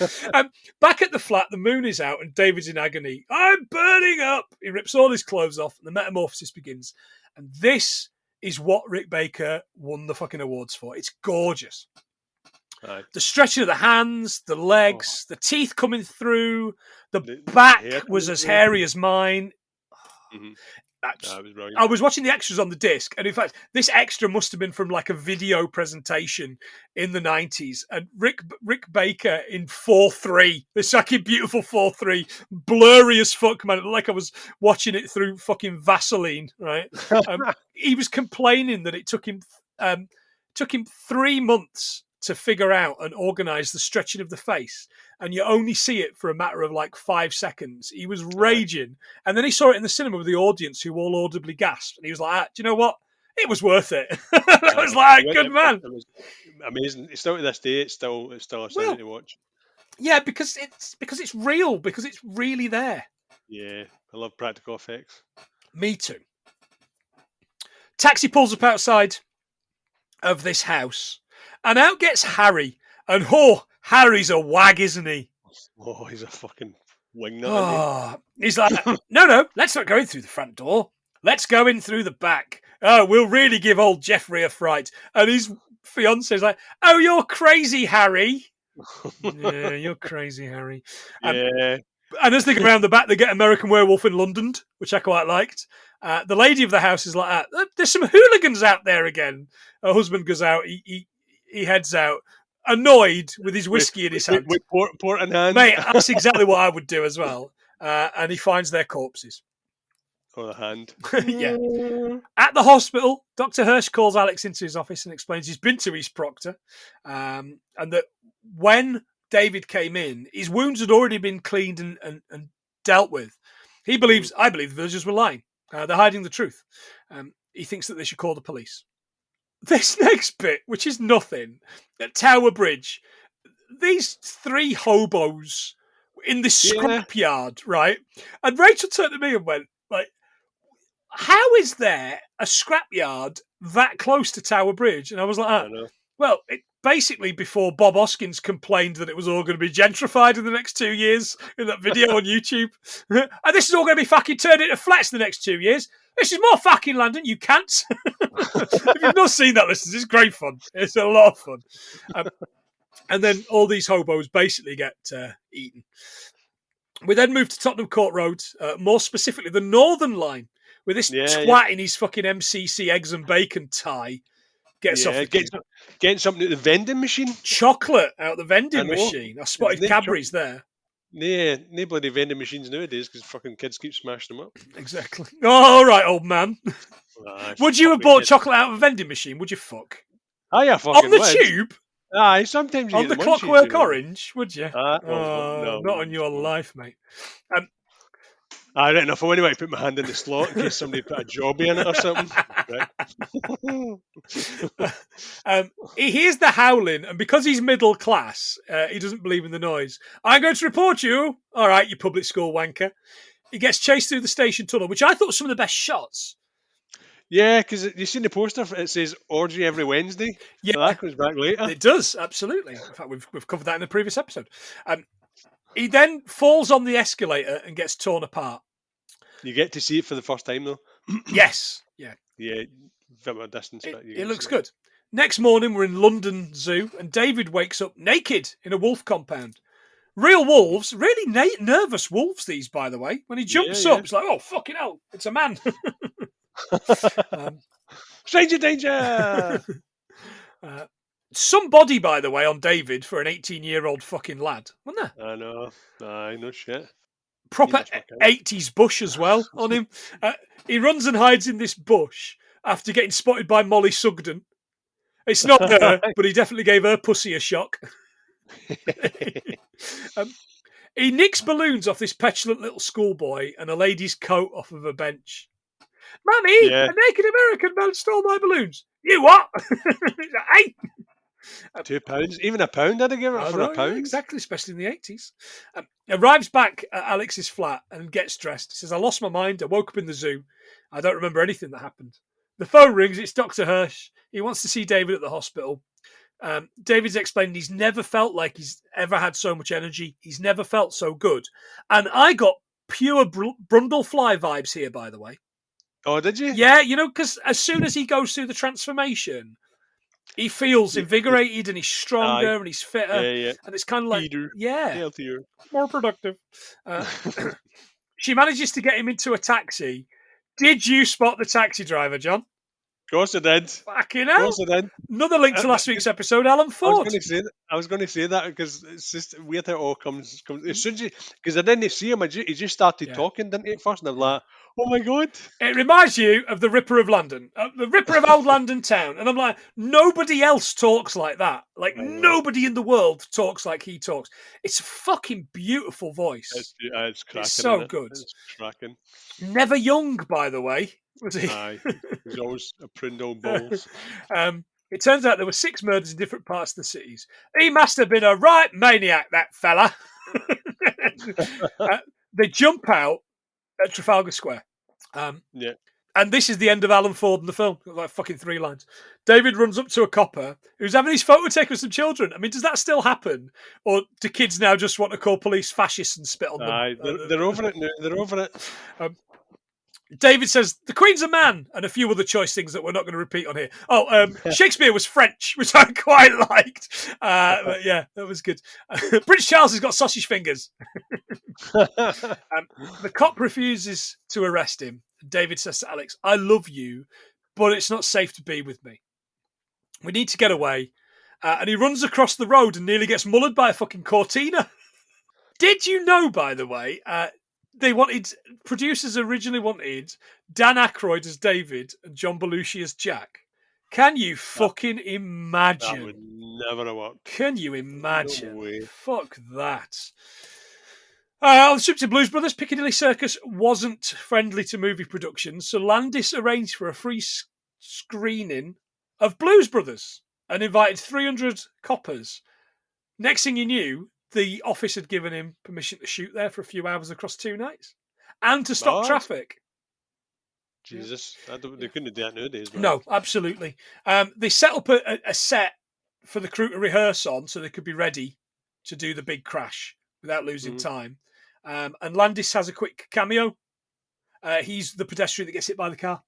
back at the flat, the moon is out and David's in agony. I'm burning up. He rips all his clothes off and the metamorphosis begins. And this is what Rick Baker won the fucking awards for. It's gorgeous. Right. The stretching of the hands, the legs, the teeth coming through, the back was as hairy as mine. Mm-hmm. I was watching the extras on the disc, and in fact, this extra must have been from like a video presentation in the 90s. And Rick Baker in 4:3, this fucking beautiful 4:3, blurry as fuck, man. It looked like I was watching it through fucking Vaseline, right? He was complaining that it took him 3 months to figure out and organise the stretching of the face, and you only see it for a matter of like 5 seconds. He was raging, and then he saw it in the cinema with the audience who all audibly gasped, and he was like, "Do you know what? It was worth it." I was like, "Good man." It was amazing. It's still to this day. It's still a thing to watch. Yeah, because it's real, because it's really there. Yeah, I love practical effects. Me too. Taxi pulls up outside of this house. And out gets Harry. And Harry's a wag, isn't he? Oh, he's a fucking wingnut. He's like, no, let's not go in through the front door. Let's go in through the back. Oh, we'll really give old Jeffrey a fright. And his fiance's like, "Oh, you're crazy, Harry." Yeah, you're crazy, Harry. Yeah. And as they go around the back, they get American Werewolf in London, which I quite liked. The lady of the house is like, "There's some hooligans out there again." Her husband goes out. He heads out, annoyed with his whiskey in his hand. With port in hand. Mate, that's exactly what I would do as well. And he finds their corpses. Or the hand. Yeah. At the hospital, Dr. Hirsch calls Alex into his office and explains he's been to East Proctor, and that when David came in, his wounds had already been cleaned and dealt with. I believe the villagers were lying. They're hiding the truth. He thinks that they should call the police. This next bit, which is nothing, at Tower Bridge, these 3 hobos in this scrapyard, right? And Rachel turned to me and went, like, how is there a scrapyard that close to Tower Bridge? And I was like, I know. well, basically before Bob Hoskins complained that it was all going to be gentrified in the next 2 years in that video on YouTube. And this is all going to be fucking turned into flats in the next 2 years. This is more fucking London, you cunts. If you've not seen that, listeners, it's great fun. It's a lot of fun. And then all these hobos basically get eaten. We then move to Tottenham Court Road, more specifically the Northern Line, where this twat in his fucking MCC eggs and bacon tie gets off. Getting something at the vending machine. Chocolate out the vending machine. I spotted Cadbury's there. Yeah, no bloody vending machines nowadays because fucking kids keep smashing them up. Exactly. Oh, all right, old man. Would you have bought chocolate out of a vending machine? Would you fuck? Oh, yeah, fucking on the tube? Aye, sometimes you on the Clockwork Orange, would you? No, not on your life, mate. I don't know if I want to put my hand in the slot in case somebody put a jobby in it or something. Right. He hears the howling, and because he's middle class, he doesn't believe in the noise. I'm going to report you. All right, you public school wanker. He gets chased through the station tunnel, which I thought was some of the best shots. Yeah, because you seen the poster, it says orgy every Wednesday. Yeah, so that comes back later. It does, absolutely. In fact, we've covered that in the previous episode. He then falls on the escalator and gets torn apart. You get to see it for the first time, though. Yes. Yeah. Yeah, from a distance. It looks good. Next morning, we're in London Zoo, and David wakes up naked in a wolf compound. Real wolves, really nervous wolves, these, by the way. When he jumps up, it's like, oh, fucking hell, it's a man. Stranger danger! Some body, by the way, on David for an 18-year-old fucking lad, wasn't there? I know. I know shit. Proper 80s bush as well on him. He runs and hides in this bush after getting spotted by Molly Sugden. It's not her, but he definitely gave her pussy a shock. He nicks balloons off this petulant little schoolboy and a lady's coat off of a bench. Mummy, a naked American man stole my balloons. You what? Hey! £2. Even a pound I'd give it for a pound. Exactly, especially in the 80s. Arrives back at Alex's flat and gets dressed. He says, I lost my mind. I woke up in the zoo. I don't remember anything that happened. The phone rings. It's Dr. Hirsch. He wants to see David at the hospital. David's explained he's never felt like he's ever had so much energy. He's never felt so good. And I got pure Brundlefly vibes here, by the way. Oh, did you? Yeah, because as soon as he goes through the transformation, he feels invigorated and he's stronger and he's fitter. And it's kind of like, healthier, more productive. She manages to get him into a taxi. Did you spot the taxi driver, John? Of course I did. Fucking hell. Of course I did. Another link to last week's episode, Alan Ford. I was going to say that because it's just weird how it all comes as soon as because I didn't see him. He just started talking, didn't he, at first? And I'm like, oh my God. It reminds you of the Ripper of London, the Ripper of Old London Town. And I'm like, nobody else talks like that. Like, nobody in the world talks like he talks. It's a fucking beautiful voice. It's cracking. It's so good. It's cracking. Never young, by the way, was he? Aye. He's always a prindle balls. It turns out there were 6 murders in different parts of the cities. He must have been a right maniac, that fella. They jump out at Trafalgar Square. And this is the end of Alan Ford in the film. Like fucking 3 lines. David runs up to a copper who's having his photo taken with some children. I mean, does that still happen? Or do kids now just want to call police fascists and spit on them? Aye, they're over it now. They're over it. David says, the Queen's a man, and a few other choice things that we're not going to repeat on here. Shakespeare was French, which I quite liked. But yeah, that was good. Prince Charles has got sausage fingers. The cop refuses to arrest him. David says to Alex, I love you, but it's not safe to be with me. We need to get away. And he runs across the road and nearly gets mullered by a fucking Cortina. Did you know, by the way, producers originally wanted Dan Aykroyd as David and John Belushi as Jack. Can you fucking imagine? That would never have worked. Can you imagine? No way. Fuck that. On the trip to Blues Brothers, Piccadilly Circus wasn't friendly to movie productions, so Landis arranged for a free screening of Blues Brothers and invited 300 coppers. Next thing you knew, the office had given him permission to shoot there for a few hours across 2 nights and to stop traffic. Jesus, they couldn't do that nowadays, man. No, absolutely. They set up a set for the crew to rehearse on so they could be ready to do the big crash without losing time. And Landis has a quick cameo. He's the pedestrian that gets hit by the car.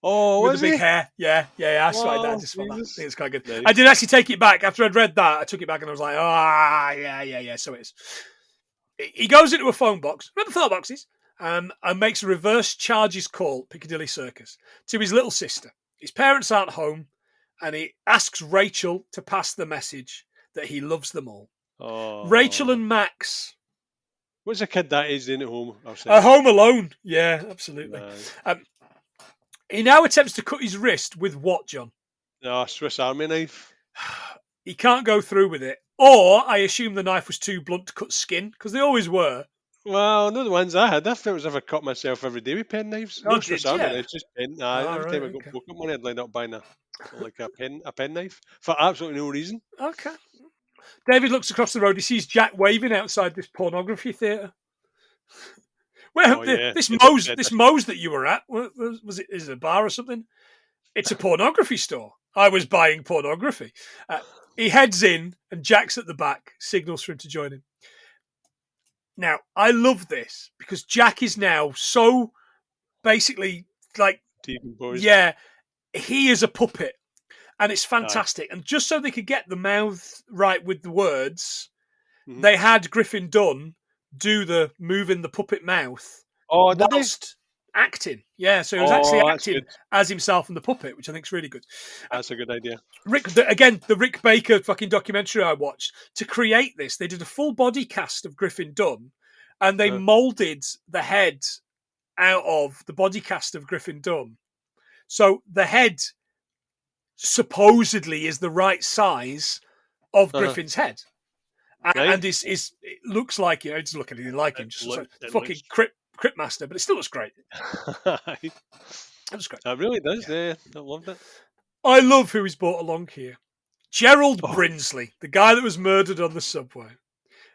Oh, With was the big he? hair. Yeah. I spotted that. I Oh, just thought that. I Jesus. think it's quite good. Nice. I did actually take it back. After I'd read that, I took it back and I was like, yeah. So it is. He goes into a phone box. Remember phone boxes? And makes a reverse charges call at Piccadilly Circus to his little sister. His parents aren't home, and he asks Rachel to pass the message that he loves them all. Oh. Rachel and Max. What's a kid that age doing at home? Home Alone. Yeah, absolutely. He now attempts to cut his wrist with what, John? Swiss Army knife. He can't go through with it. Or I assume the knife was too blunt to cut skin, because they always were. Well, no, the ones I had. I felt as if I cut myself every day with pen knives. Oh, No Swiss Army knives, just pen. Every time I got okay. pocket money, I'd line up buying a pen knife for absolutely no reason. Okay. David looks across the road. He sees Jack waving outside this pornography theatre. Well, this Moe's that you were at, was it? Is it a bar or something? It's a pornography store. I was buying pornography. He heads in, and Jack's at the back, signals for him to join him. Now, I love this because Jack is now so basically like, yeah, he is a puppet, and it's fantastic. And just so they could get the mouth right with the words, they had Griffin Dunne do the moving the puppet mouth whilst acting. Yeah, so he was actually acting as himself and the puppet, which I think is really good. That's a good idea. The Rick Baker fucking documentary I watched, to create this, they did a full body cast of Griffin Dunne, and they moulded the head out of the body cast of Griffin Dunne. So the head supposedly is the right size of Griffin's head. And it looks like, it doesn't look anything like him, just fucking Crypt Master, but it still looks great. It looks great. It really does, yeah. I loved it. I love who he's brought along here. Gerald Brinsley, the guy that was murdered on the subway.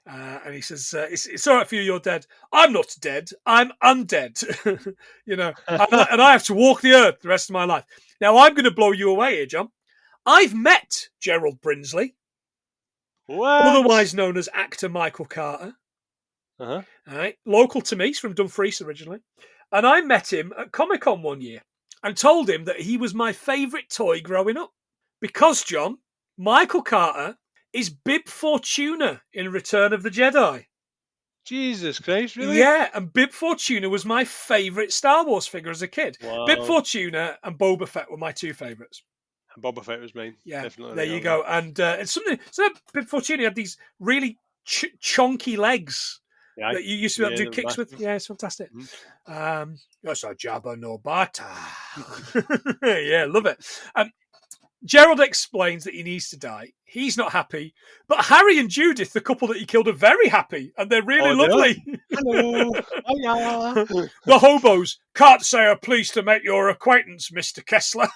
And he says, it's all right for you, you're dead. I'm not dead, I'm undead. And I have to walk the earth the rest of my life. Now, I'm going to blow you away here, John. I've met Gerald Brinsley. What? Otherwise known as actor Michael Carter. All right, local to me, he's from Dumfries originally. And I met him at Comic-Con one year and told him that he was my favourite toy growing up. Because, John, Michael Carter is Bib Fortuna in Return of the Jedi. Jesus Christ, really? Yeah, and Bib Fortuna was my favourite Star Wars figure as a kid. Wow. Bib Fortuna and Boba Fett were my two favourites. Boba Fett was mine. Yeah, definitely. There you go. And it's something. So Bib Fortuna had these really chonky legs that you used to be able to do kicks with. Yeah, it's fantastic. That's a Jabba no Bata. Yeah, love it. Gerald explains that he needs to die. He's not happy, but Harry and Judith, the couple that he killed, are very happy, and they're really lovely. Hello. Hiya. The hobos can't say are pleased to make your acquaintance, Mr. Kessler.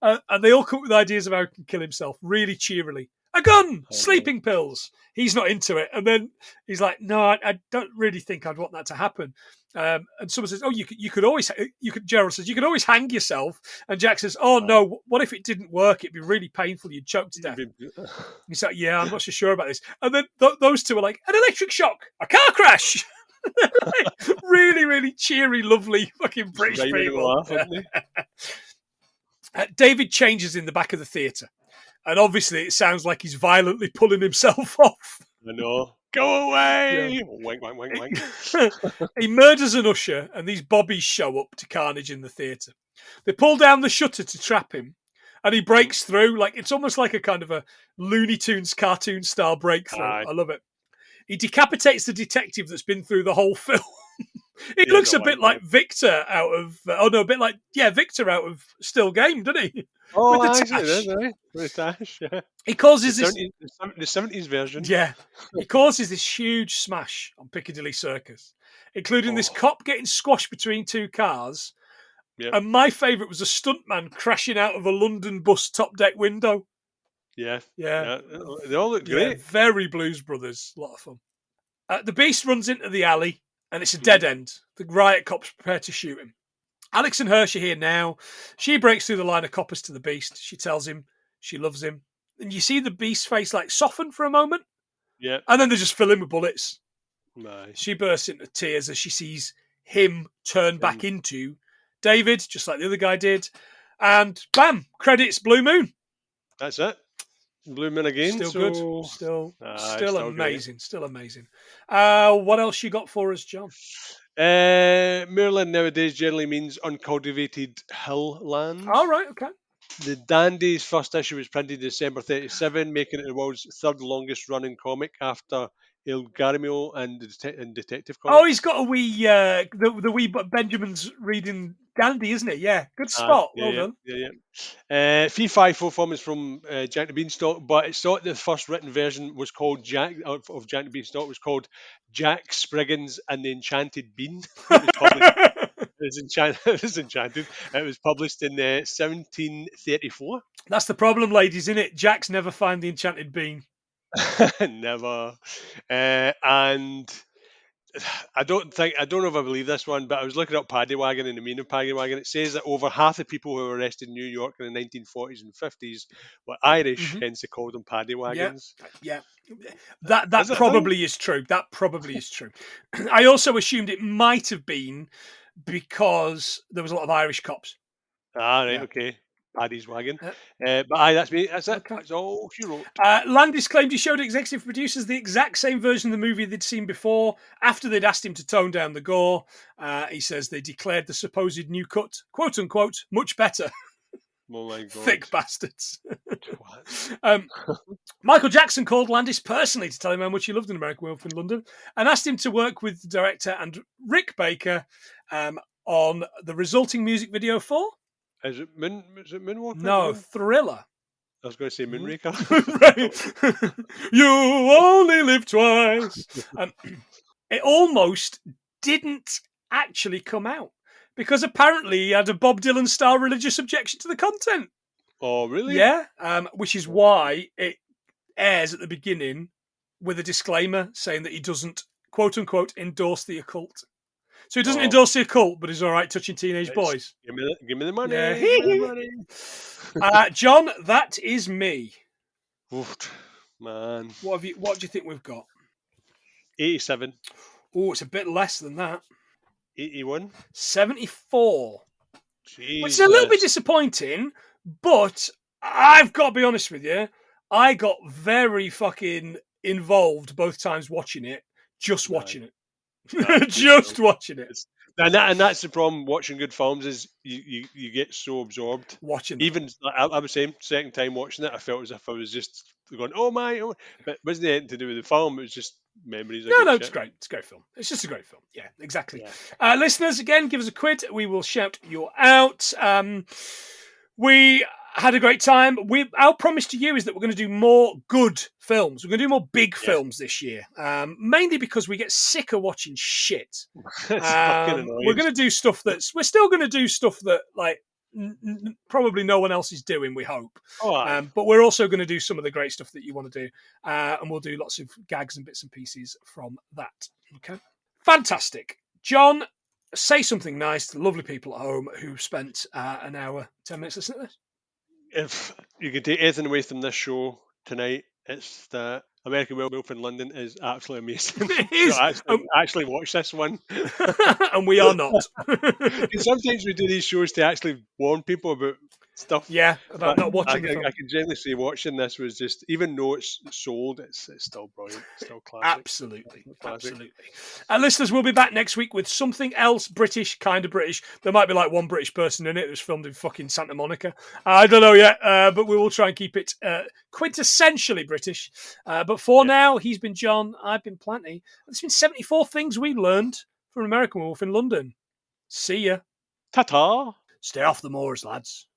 And they all come up with ideas of how he can kill himself really cheerily. A gun, sleeping pills. He's not into it. And then he's like, no, I don't really think I'd want that to happen. And someone says, oh, Gerald says, you could always hang yourself. And Jack says, oh, no, what if it didn't work? It'd be really painful. You'd choke to death. He's like, yeah, I'm not so sure about this. And then those two are like, an electric shock, a car crash. Really, really cheery, lovely fucking British people. David changes in the back of the theatre. And obviously it sounds like he's violently pulling himself off. I know. Go away! Yeah. Wink, wink, wink, wink. He murders an usher, and these bobbies show up to carnage in the theatre. They pull down the shutter to trap him, and he breaks through. It's almost like a kind of a Looney Tunes cartoon style breakthrough. I love it. He decapitates the detective that's been through the whole film. He looks a bit like Victor out of... Victor out of Still Game, doesn't he? Oh, with the tash, yeah. He causes the 70s version. Yeah. He causes this huge smash on Piccadilly Circus, including this cop getting squashed between two cars. Yep. And my favourite was a stuntman crashing out of a London bus top deck window. Yeah. Yeah. They all look great. Very Blues Brothers. A lot of fun. The Beast runs into the alley and it's a dead end. The riot cops prepare to shoot him. Alex and Hirsch are here now. She breaks through the line of coppers to the Beast. She tells him she loves him. And you see the Beast's face like soften for a moment. Yeah. And then they just fill him with bullets. Nice. She bursts into tears as she sees him turn back into David, just like the other guy did. And bam, credits, Blue Moon. That's it. Blue Moon again. Still so... good. Still amazing. Great. Still amazing. What else you got for us, John? Moorland nowadays generally means uncultivated hill land. All right, okay. The Dandy's first issue was printed December 37, making it the world's third longest running comic after Il Garimio and Detective Comics. Oh, he's got a wee, the wee Benjamin's reading Dandy, isn't it? Yeah, good spot. Well done. Fee Fi Fo Fum is from Jack the Beanstalk, but it's thought the first written version was called Jack the Beanstalk was called Jack Spriggins and the Enchanted Bean. It was published. It was enchanted. It was published in 1734. That's the problem, ladies, isn't it? Jack's never find the enchanted bean. Never. And I don't know if I believe this one, but I was looking up Paddy Wagon and the meaning of Paddy Wagon. It says that over half the people who were arrested in New York in the 1940s and 50s were Irish, hence they called them Paddy Wagons. Yeah. That probably is true. That probably is true. I also assumed it might have been because there was a lot of Irish cops. Ah, right, okay. Paddy's Wagon. But that's me. That's it. Okay. That's all she wrote. Landis claimed he showed executive producers the exact same version of the movie they'd seen before after they'd asked him to tone down the gore. He says they declared the supposed new cut, quote unquote, much better. Oh my God. Thick bastards. Michael Jackson called Landis personally to tell him how much he loved An American Werewolf in London and asked him to work with the director and Rick Baker on the resulting music video for... Is it Moonwalker? No, Thriller. I was going to say Moonraker. You only live twice. It almost didn't actually come out because apparently he had a Bob Dylan-style religious objection to the content. Oh, really? Yeah, which is why it airs at the beginning with a disclaimer saying that he doesn't, quote-unquote, endorse the occult. So he doesn't endorse the occult, but he's all right touching teenage boys. Give me the money. Yeah. Give me the money. John, that is me. Oof, man. What do you think we've got? 87. Oh, it's a bit less than that. 81. 74. Jesus. Which is a little bit disappointing, but I've got to be honest with you. I got very fucking involved both times watching it, just watching it. Just watching it. And that's the problem watching good films is you get so absorbed. Watching Even I was saying, second time watching it, I felt as if I was just going, oh my, but it wasn't anything to do with the film. It was just memories. No, it's great. It's a great film. It's just a great film. Yeah, exactly. Yeah. Listeners, again, give us a quid. We will shout you out. We had a great time. Our promise to you is that we're going to do more good films. We're going to do more big films this year, mainly because we get sick of watching shit. We're going to do stuff we're still going to do stuff that like probably no one else is doing, we hope. But we're also going to do some of the great stuff that you want to do, and we'll do lots of gags and bits and pieces from that. Okay, fantastic. John, say something nice to the lovely people at home who spent an hour, 10 minutes listening to this. If you could take anything away from this show tonight, it's that American Werewolf in London is absolutely amazing. It is. So actually watch this one. And we are not. Sometimes we do these shows to actually warn people about stuff. Yeah, about not watching the film. I can generally say watching this was just, even though it's sold, it's still brilliant. It's still classic. Absolutely. Listeners, we'll be back next week with something else British, kind of British. There might be like one British person in it. It was filmed in fucking Santa Monica. I don't know yet, but we will try and keep it quintessentially British. But for now, he's been John, I've been Planty. There's been 74 things we learned from American Werewolf in London. See ya. Ta-ta. Stay off the moors, lads.